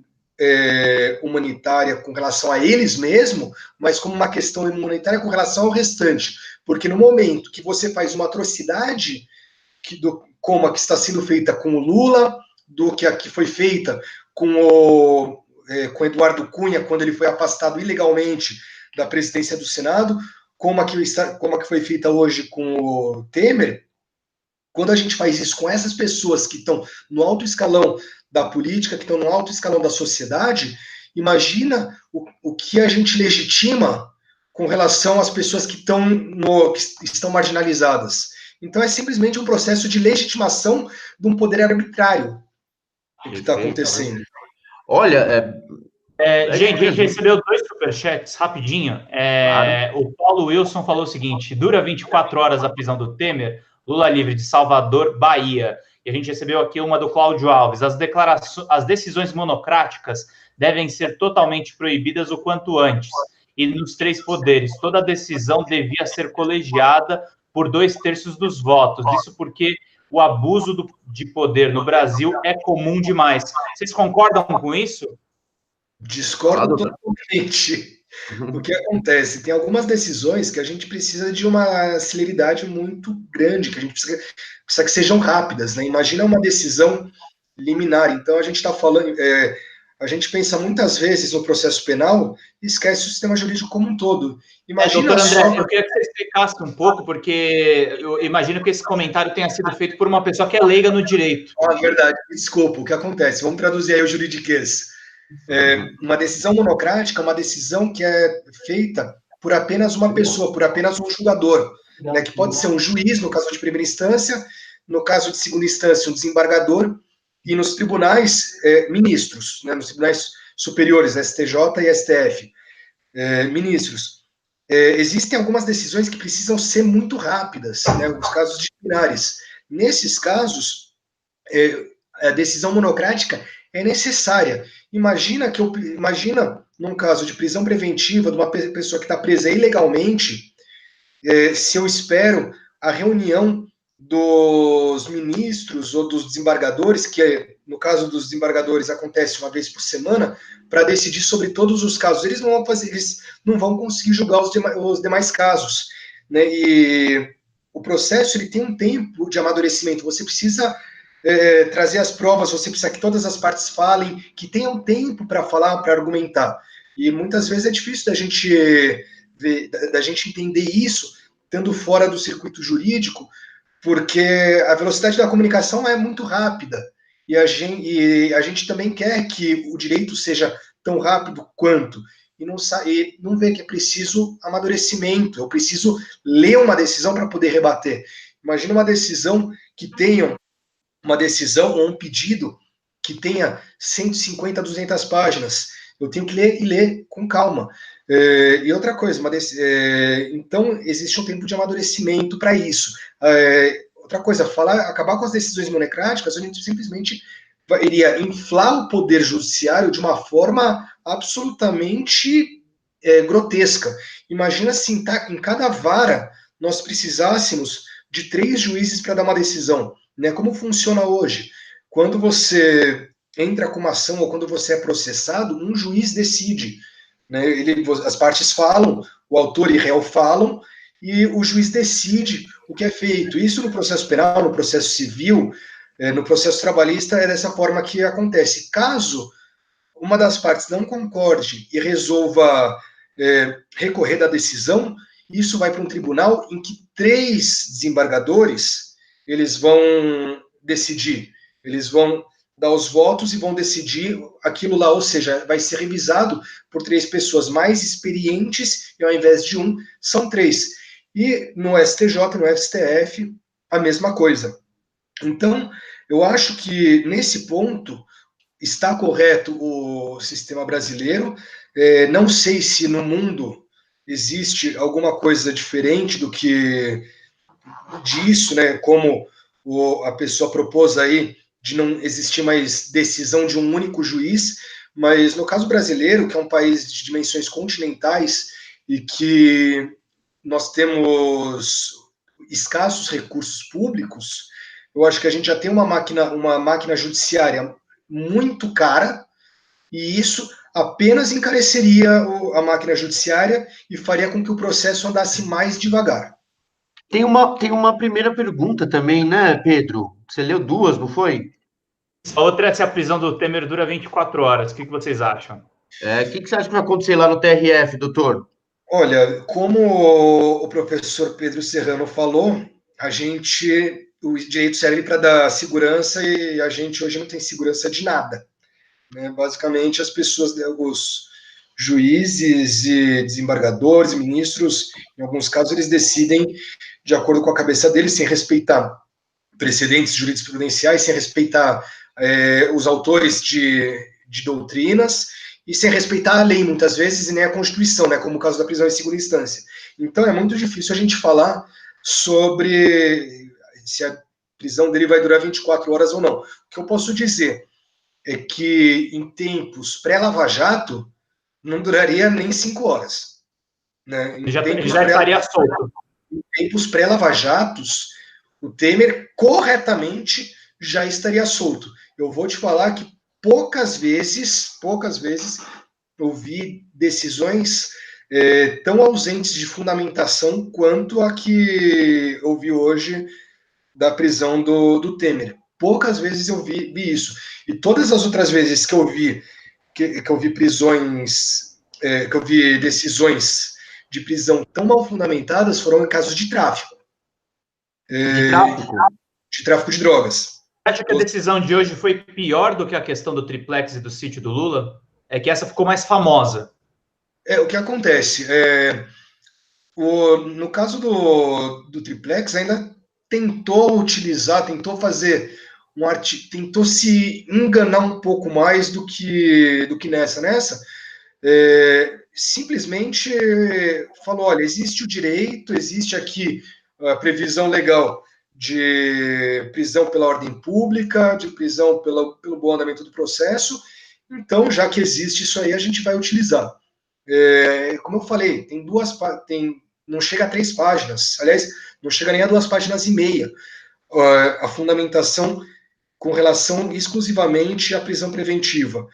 humanitária com relação a eles mesmos, mas como uma questão humanitária com relação ao restante. Porque no momento que você faz uma atrocidade, como a que está sendo feita com o Lula, do que a que foi feita com Eduardo Cunha, quando ele foi afastado ilegalmente da presidência do Senado, como a que foi feita hoje com o Temer, quando a gente faz isso com essas pessoas que estão no alto escalão da política, que estão no alto escalão da sociedade, imagina o que a gente legitima com relação às pessoas que estão marginalizadas. Então, é simplesmente um processo de legitimação de um poder arbitrário o que está acontecendo. Olha, gente, a gente recebeu 2 superchats, rapidinho. Claro. O Paulo Wilson falou o seguinte: dura 24 horas a prisão do Temer, Lula livre de Salvador, Bahia. E a gente recebeu aqui uma do Cláudio Alves. As decisões monocráticas devem ser totalmente proibidas o quanto antes. E nos 3 poderes, toda decisão devia ser colegiada por 2/3 dos votos. Isso porque o abuso de poder no Brasil é comum demais. Vocês concordam com isso? Discordo totalmente. O que acontece? Tem algumas decisões que a gente precisa de uma celeridade muito grande, que a gente precisa que sejam rápidas, né? Imagina uma decisão liminar. Então, a gente está falando... a gente pensa muitas vezes no processo penal e esquece o sistema jurídico como um todo. Imagina doutor André, eu queria que você explicasse um pouco, porque eu imagino que esse comentário tenha sido feito por uma pessoa que é leiga no direito. Verdade, desculpa, o que acontece? Vamos traduzir aí o juridiquês. Uma decisão monocrática é uma decisão que é feita por apenas uma pessoa, por apenas um julgador, né, que pode ser um juiz, no caso de primeira instância, no caso de segunda instância, um desembargador, e nos tribunais, ministros, né, nos tribunais superiores, STJ e STF, ministros. Existem algumas decisões que precisam ser muito rápidas, né, os casos disciplinares. Nesses casos, a decisão monocrática é necessária. Imagina, num caso de prisão preventiva de uma pessoa que está presa ilegalmente, se eu espero a reunião dos ministros ou dos desembargadores, que no caso dos desembargadores acontece uma vez por semana, para decidir sobre todos os casos. Eles não vão conseguir julgar os demais casos, né? E o processo ele tem um tempo de amadurecimento. Você precisa trazer as provas, você precisa que todas as partes falem, que tenham tempo para falar, para argumentar. E muitas vezes é difícil da gente entender isso, estando fora do circuito jurídico, porque a velocidade da comunicação é muito rápida. E a gente também quer que o direito seja tão rápido quanto. E não vê que é preciso amadurecimento. Eu preciso ler uma decisão para poder rebater. Imagina uma decisão ou um pedido que tenha 150, 200 páginas. Eu tenho que ler e ler com calma. E outra coisa, então existe um tempo de amadurecimento para isso. Outra coisa, acabar com as decisões monocráticas, a gente simplesmente iria inflar o poder judiciário de uma forma absolutamente grotesca. Imagina se em cada vara nós precisássemos de 3 juízes para dar uma decisão. Né? Como funciona hoje? Quando você entra com uma ação ou quando você é processado, um juiz decide. Né? As partes falam, o autor e réu falam, e o juiz decide o que é feito. Isso no processo penal, no processo civil, no processo trabalhista, é dessa forma que acontece. Caso uma das partes não concorde e resolva recorrer da decisão, isso vai para um tribunal em que 3 desembargadores eles vão decidir, eles vão dar os votos e vão decidir aquilo lá, ou seja, vai ser revisado por 3 pessoas mais experientes, e ao invés de 1, são 3. E no STJ, no STF, a mesma coisa. Então, eu acho que, nesse ponto, está correto o sistema brasileiro. Não sei se no mundo existe alguma coisa diferente do que disso, né? Como a pessoa propôs aí, de não existir mais decisão de um único juiz, mas no caso brasileiro, que é um país de dimensões continentais e que nós temos escassos recursos públicos, eu acho que a gente já tem uma máquina judiciária muito cara, e isso apenas encareceria a máquina judiciária e faria com que o processo andasse mais devagar. Tem uma primeira pergunta também, né, Pedro? Você leu 2, não foi? A outra é se a prisão do Temer dura 24 horas. O que vocês acham? O que você acha que vai acontecer lá no TRF, doutor? Olha, como o professor Pedro Serrano falou, o direito serve para dar segurança e a gente hoje não tem segurança de nada. Né? Basicamente, os juízes e desembargadores, ministros, em alguns casos, eles decidem de acordo com a cabeça deles, sem respeitar precedentes jurisprudenciais, sem respeitar os autores de doutrinas e sem respeitar a lei, muitas vezes, e nem a Constituição, né, como o caso da prisão em segunda instância. Então, é muito difícil a gente falar sobre se a prisão dele vai durar 24 horas ou não. O que eu posso dizer é que, em tempos pré-Lava Jato, não duraria nem 5 horas. Né? Já estaria solto. Em tempos pré-Lava Jatos, o Temer corretamente já estaria solto. Eu vou te falar que poucas vezes eu vi decisões tão ausentes de fundamentação quanto a que eu vi hoje da prisão do Temer. Poucas vezes eu vi isso. E todas as outras vezes que eu vi prisões, que eu vi decisões de prisão tão mal fundamentadas foram em casos de tráfico. De tráfico? De tráfico de drogas. Você acha que a decisão de hoje foi pior do que a questão do triplex e do sítio do Lula? É que essa ficou mais famosa. O que acontece? No caso do triplex, ainda tentou fazer tentou se enganar um pouco mais do que nessa. Simplesmente falou: olha, existe o direito, existe aqui a previsão legal de prisão pela ordem pública, de prisão pelo bom andamento do processo, então, já que existe isso aí, a gente vai utilizar. Como eu falei, não chega a 3 páginas, aliás, não chega nem a 2 páginas e meia, a fundamentação com relação exclusivamente à prisão preventiva.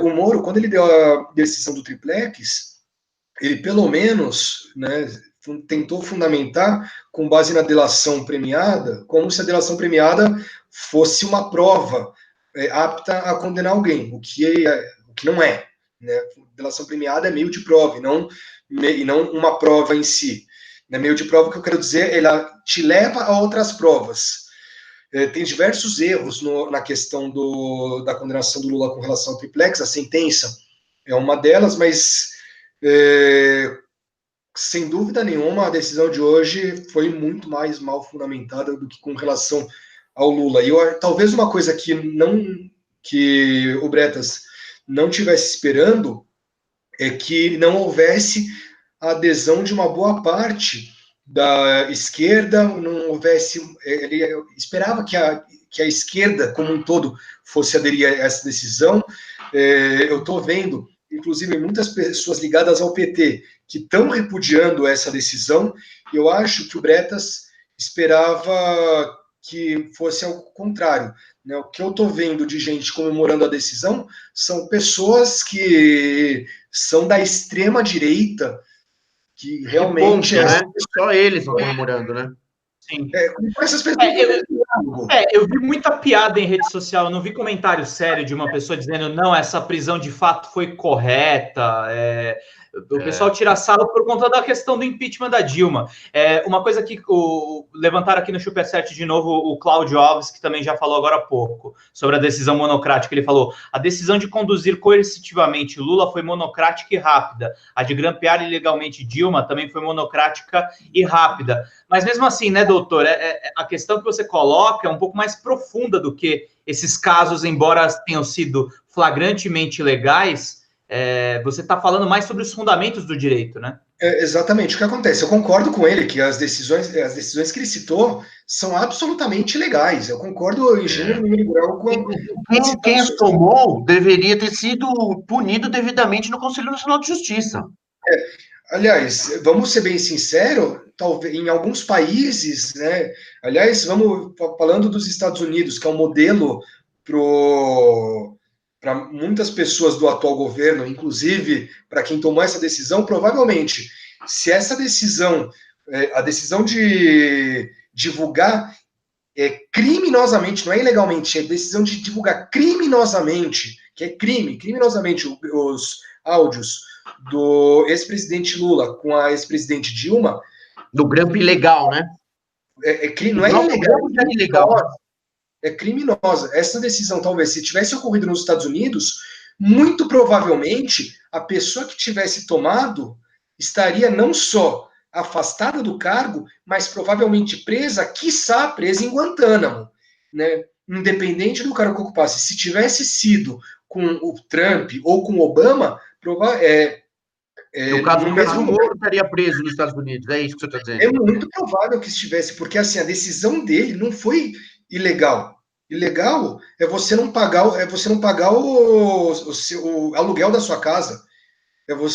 O Moro, quando ele deu a decisão do triplex, ele pelo menos, né, tentou fundamentar com base na delação premiada, como se a delação premiada fosse uma prova apta a condenar alguém, o que não é. Né? Delação premiada é meio de prova, e não uma prova em si. Né? Meio de prova, que eu quero dizer, ela te leva a outras provas. Tem diversos erros na questão da condenação do Lula com relação ao triplex. A sentença é uma delas, mas sem dúvida nenhuma a decisão de hoje foi muito mais mal fundamentada do que com relação ao Lula. E talvez uma coisa que o Bretas não tivesse esperando é que não houvesse a adesão de uma boa parte da esquerda, não houvesse. Ele esperava que a esquerda como um todo fosse aderir a essa decisão. Eu estou vendo, inclusive, muitas pessoas ligadas ao PT que estão repudiando essa decisão. Eu acho que o Bretas esperava que fosse ao contrário. Né? O que eu estou vendo de gente comemorando a decisão são pessoas que são da extrema-direita, que realmente... Ponto, né? Só eles estão comemorando, né? Sim. Essas pessoas... Eu vi muita piada em rede social, eu não vi comentário sério de uma pessoa dizendo não, essa prisão de fato foi correta. O pessoal tira sarro por conta da questão do impeachment da Dilma. Uma coisa que levantaram aqui no Superchat de novo o Cláudio Alves, que também já falou agora há pouco, sobre a decisão monocrática. Ele falou: a decisão de conduzir coercitivamente Lula foi monocrática e rápida. A de grampear ilegalmente Dilma também foi monocrática e rápida. Mas mesmo assim, né, doutor, a questão que você coloca é um pouco mais profunda do que esses casos, embora tenham sido flagrantemente legais. Você está falando mais sobre os fundamentos do direito, né? Exatamente. O que acontece? Eu concordo com ele que as decisões que ele citou são absolutamente legais. Eu concordo em gênero, número e grau com... Quem as tomou deveria ter sido punido devidamente no Conselho Nacional de Justiça. Aliás, vamos ser bem sinceros, talvez em alguns países, né? Aliás, vamos falando dos Estados Unidos, que é um modelo para muitas pessoas do atual governo, inclusive para quem tomou essa decisão. Provavelmente, se essa decisão, a decisão de divulgar criminosamente, não é ilegalmente, é a decisão de divulgar criminosamente, que é criminosamente os áudios do ex-presidente Lula com a ex-presidente Dilma. Do grampo ilegal, né? Não é ilegal. É criminosa. Essa decisão, talvez, se tivesse ocorrido nos Estados Unidos, muito provavelmente a pessoa que tivesse tomado estaria não só afastada do cargo, mas provavelmente presa, quiçá presa em Guantánamo, né? Independente do cargo que ocupasse. Se tivesse sido com o Trump ou com o Obama, no caso, o mesmo Moro estaria preso nos Estados Unidos, é isso que você está dizendo? É muito provável que estivesse, porque assim, a decisão dele não foi ilegal. Ilegal é você não pagar, o aluguel da sua casa. O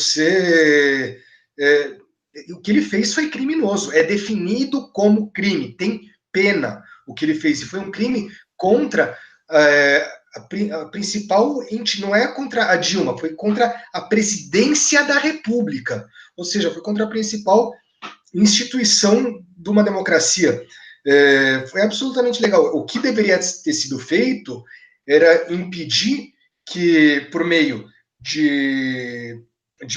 que ele fez foi criminoso. É definido como crime. Tem pena o que ele fez. E foi um crime contra a principal, não é contra a Dilma, foi contra a presidência da República. Ou seja, foi contra a principal instituição de uma democracia. Foi absolutamente legal. O que deveria ter sido feito era impedir que, por meio de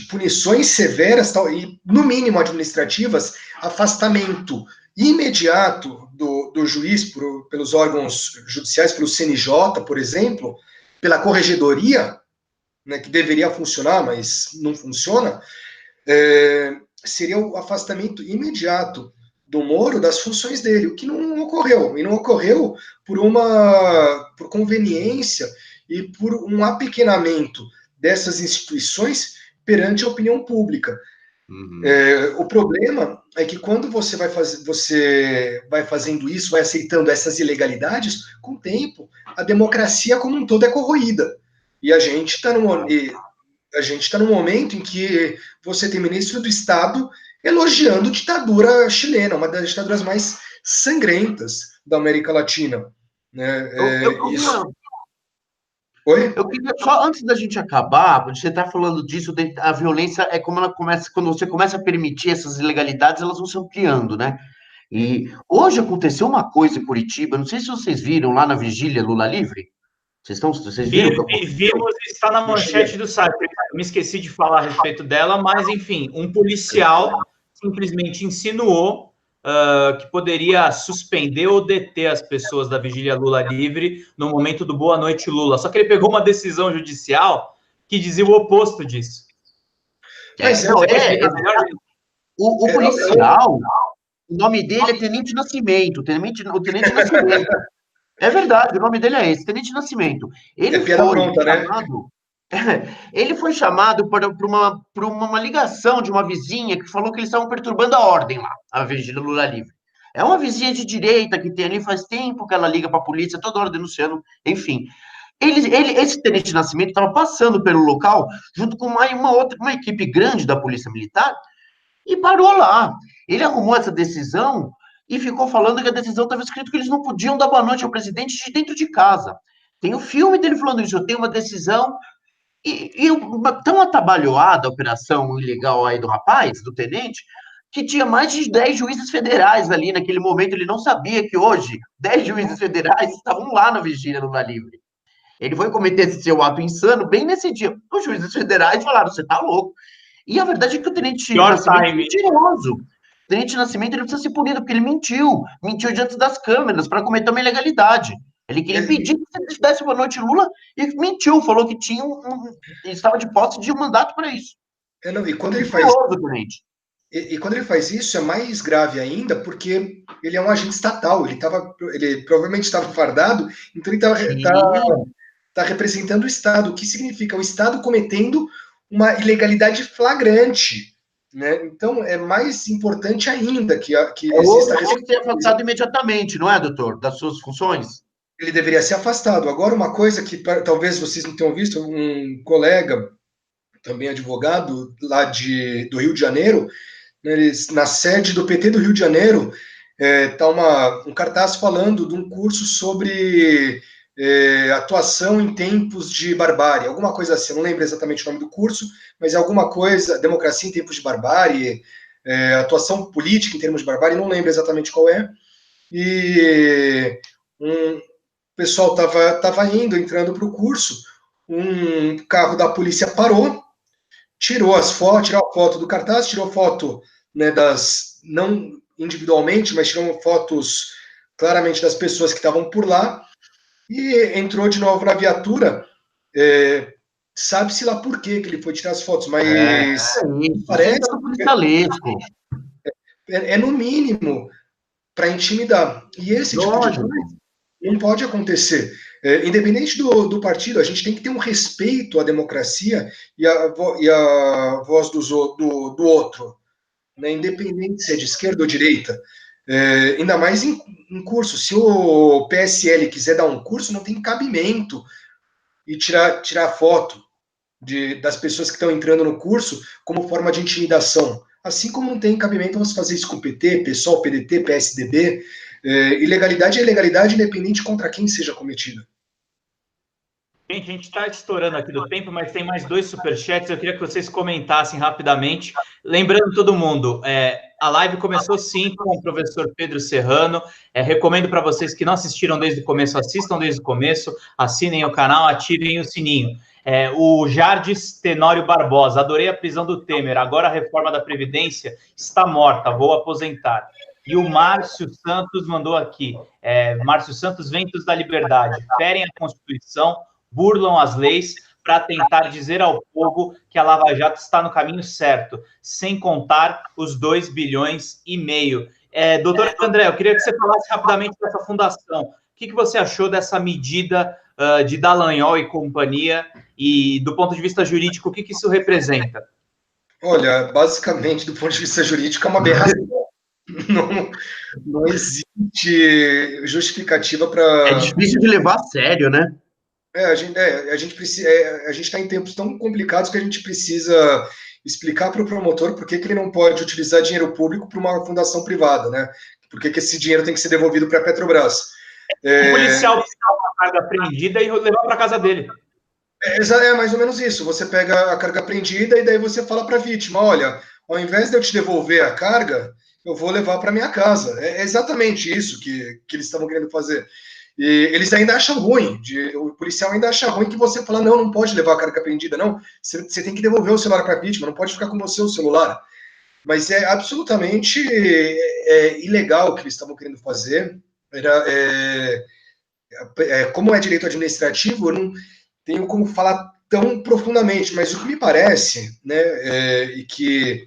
punições severas, e no mínimo administrativas, afastamento imediato do juiz pelos órgãos judiciais, pelo CNJ, por exemplo, pela corregedoria, né, que deveria funcionar, mas não funciona, seria o afastamento imediato do Moro das funções dele, o que não ocorreu. E não ocorreu por conveniência e por um apequenamento dessas instituições perante a opinião pública. Uhum. O problema é que quando você vai fazendo isso, vai aceitando essas ilegalidades, com o tempo, a democracia como um todo é corroída. E a gente está num momento em que você tem ministro do Estado elogiando a ditadura chilena, uma das ditaduras mais sangrentas da América Latina. Né? Oi? Eu queria, só antes da gente acabar, você está falando disso, a violência é como ela começa, quando você começa a permitir essas ilegalidades, elas vão se ampliando, né? E hoje aconteceu uma coisa em Curitiba, não sei se vocês viram lá na vigília Lula Livre. Vocês viram? Vimos, está na manchete do site. Eu me esqueci de falar a respeito dela, mas, enfim, um policial simplesmente insinuou que poderia suspender ou deter as pessoas da vigília Lula Livre no momento do Boa Noite Lula. Só que ele pegou uma decisão judicial que dizia o oposto disso. O policial, o nome dele é Tenente Nascimento, Tenente Nascimento. É verdade, o nome dele é esse, Tenente Nascimento. Ele foi pronta, chamado, né? Ele foi chamado por uma ligação de uma vizinha que falou que eles estavam perturbando a ordem lá, a vigília Lula Livre. É uma vizinha de direita que tem ali faz tempo que ela liga para a polícia, toda hora denunciando, enfim. Esse Tenente Nascimento estava passando pelo local junto com uma equipe grande da Polícia Militar e parou lá. Ele arrumou essa decisão e ficou falando que a decisão estava escrito que eles não podiam dar boa noite ao presidente de dentro de casa. Tem o filme dele falando isso, eu tenho uma decisão, tão atabalhoada a operação ilegal aí do rapaz, do tenente, que tinha mais de 10 juízes federais ali naquele momento, ele não sabia que hoje 10 juízes federais estavam lá na vigília Lula Livre. Ele foi cometer esse seu ato insano bem nesse dia. Os juízes federais falaram, você tá louco. E a verdade é que o Tenente Nascimento é mentiroso. O Tenente Nascimento ele precisa ser punido, porque ele mentiu diante das câmeras para cometer uma ilegalidade. Ele queria impedir que você desse boa noite Lula e mentiu, falou que tinha estava de posse de um mandato para isso. E quando ele faz isso, é mais grave ainda, porque ele é um agente estatal, ele provavelmente estava fardado, então ele está representando o Estado, o que significa o Estado cometendo uma ilegalidade flagrante. Né? Então, é mais importante ainda que exista... Ele tem que ser afastado imediatamente, não é, doutor? Das suas funções? Ele deveria ser afastado. Agora, uma coisa que talvez vocês não tenham visto, um colega, também advogado, lá do Rio de Janeiro, na sede do PT do Rio de Janeiro, está um cartaz falando de um curso sobre atuação em tempos de barbárie, alguma coisa assim, eu não lembro exatamente o nome do curso, mas é alguma coisa, democracia em tempos de barbárie, atuação política em termos de barbárie, não lembro exatamente qual é, e o pessoal estava entrando para o curso, um carro da polícia parou, tirou a foto do cartaz, tirou foto, né, não individualmente, mas tirou fotos claramente das pessoas que estavam por lá, e entrou de novo na viatura, sabe-se lá por que ele foi tirar as fotos, mas parece é no mínimo para intimidar. E esse tipo de coisa não pode acontecer. Independente do partido, a gente tem que ter um respeito à democracia e à voz do outro, né? Independente se é de esquerda ou direita. Ainda mais em curso. Se o PSL quiser dar um curso, não tem cabimento e tirar foto das pessoas que estão entrando no curso como forma de intimidação. Assim como não tem cabimento você fazer isso com o PT, PSOL, PDT, PSDB. Ilegalidade é ilegalidade, independente contra quem seja cometida. Gente, a gente está estourando aqui do tempo, mas tem mais 2 superchats. Eu queria que vocês comentassem rapidamente. Lembrando todo mundo, a live começou sim com o professor Pedro Serrano. Recomendo para vocês que não assistiram desde o começo, assistam desde o começo, assinem o canal, ativem o sininho. O Jardes Tenório Barbosa, adorei a prisão do Temer, agora a reforma da Previdência está morta, vou aposentar. E o Márcio Santos mandou aqui, Márcio Santos, ventos da liberdade, ferem a Constituição, burlam as leis para tentar dizer ao povo que a Lava Jato está no caminho certo, sem contar os 2,5 bilhões. Doutor André, eu queria que você falasse rapidamente dessa fundação. O que você achou dessa medida de Dallagnol e companhia, e do ponto de vista jurídico, o que isso representa? Olha, basicamente, do ponto de vista jurídico, é uma aberração. Não existe justificativa para... É difícil de levar a sério, né? A gente está em tempos tão complicados que a gente precisa explicar para o promotor por que ele não pode utilizar dinheiro público para uma fundação privada, né? Por que esse dinheiro tem que ser devolvido para a Petrobras. O policial precisa uma carga apreendida e levar para casa dele. É mais ou menos isso. Você pega a carga apreendida e daí você fala para a vítima, olha, ao invés de eu te devolver a carga, eu vou levar para minha casa. É exatamente isso que eles estavam querendo fazer. E eles ainda acham ruim, o policial ainda acha ruim que você fala, não pode levar a carga apreendida, não. Você tem que devolver o celular para a vítima, não pode ficar com você o celular. Mas é absolutamente ilegal o que eles estavam querendo fazer. Como é direito administrativo, eu não tenho como falar tão profundamente, mas o que me parece, né, e que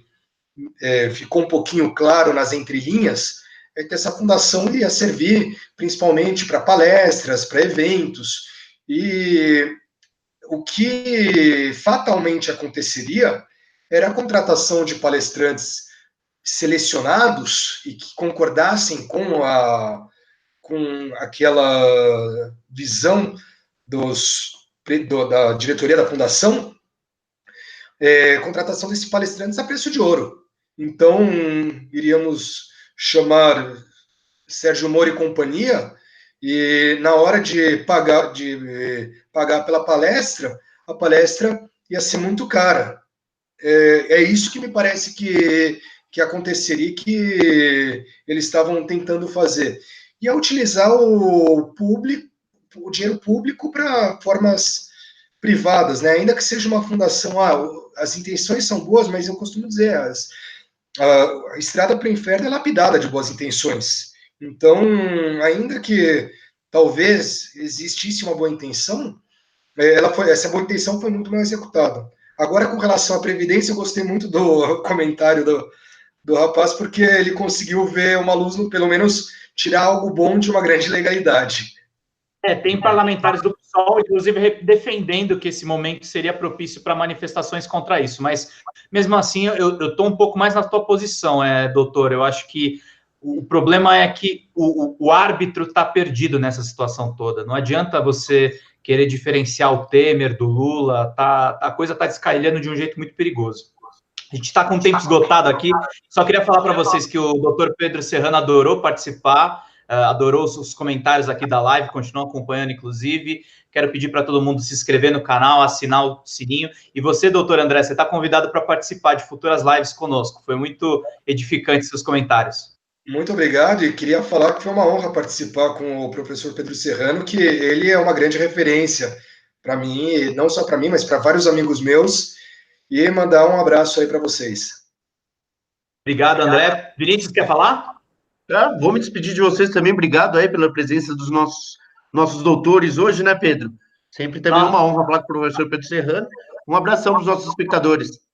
ficou um pouquinho claro nas entrelinhas, é que essa fundação iria servir principalmente para palestras, para eventos, e o que fatalmente aconteceria era a contratação de palestrantes selecionados e que concordassem com aquela visão da diretoria da fundação, contratação desses palestrantes a preço de ouro. Então, iríamos chamar Sérgio Moro e companhia, e na hora de pagar pela palestra, a palestra ia ser muito cara. É isso que me parece que aconteceria, que eles estavam tentando fazer. E é utilizar o dinheiro público para formas privadas, né? Ainda que seja uma fundação, as intenções são boas, mas eu costumo dizer, a estrada para o inferno é lapidada de boas intenções. Então, ainda que talvez existisse uma boa intenção, essa boa intenção foi muito mal executada. Agora, com relação à Previdência, eu gostei muito do comentário do rapaz, porque ele conseguiu ver uma luz, pelo menos tirar algo bom de uma grande ilegalidade. Tem parlamentares do PSOL, inclusive, defendendo que esse momento seria propício para manifestações contra isso, mas, mesmo assim, eu estou um pouco mais na tua posição, doutor. Eu acho que o problema é que o árbitro está perdido nessa situação toda. Não adianta você querer diferenciar o Temer do Lula, a coisa está descarrilhando de um jeito muito perigoso. A gente está com o tempo esgotado aqui, só queria falar para vocês que o doutor Pedro Serrano adorou participar, adorou os comentários aqui da live, continua acompanhando, inclusive. Quero pedir para todo mundo se inscrever no canal, assinar o sininho. E você, doutor André, você está convidado para participar de futuras lives conosco. Foi muito edificante seus comentários. Muito obrigado, e queria falar que foi uma honra participar com o professor Pedro Serrano, que ele é uma grande referência para mim, não só para mim, mas para vários amigos meus, e mandar um abraço aí para vocês. Obrigado, André. Vinícius, quer falar? Vou me despedir de vocês também. Obrigado aí pela presença dos nossos doutores hoje, né, Pedro? Sempre também uma honra falar com o professor Pedro Serrano. Um abração para os nossos espectadores.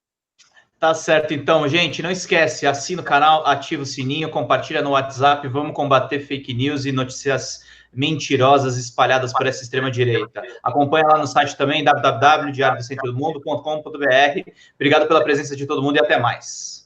Tá certo, então, gente, não esquece, assina o canal, ativa o sininho, compartilha no WhatsApp, vamos combater fake news e notícias mentirosas espalhadas por essa extrema-direita. Acompanha lá no site também, www.diariodocentrodomundo.com.br. Obrigado pela presença de todo mundo e até mais.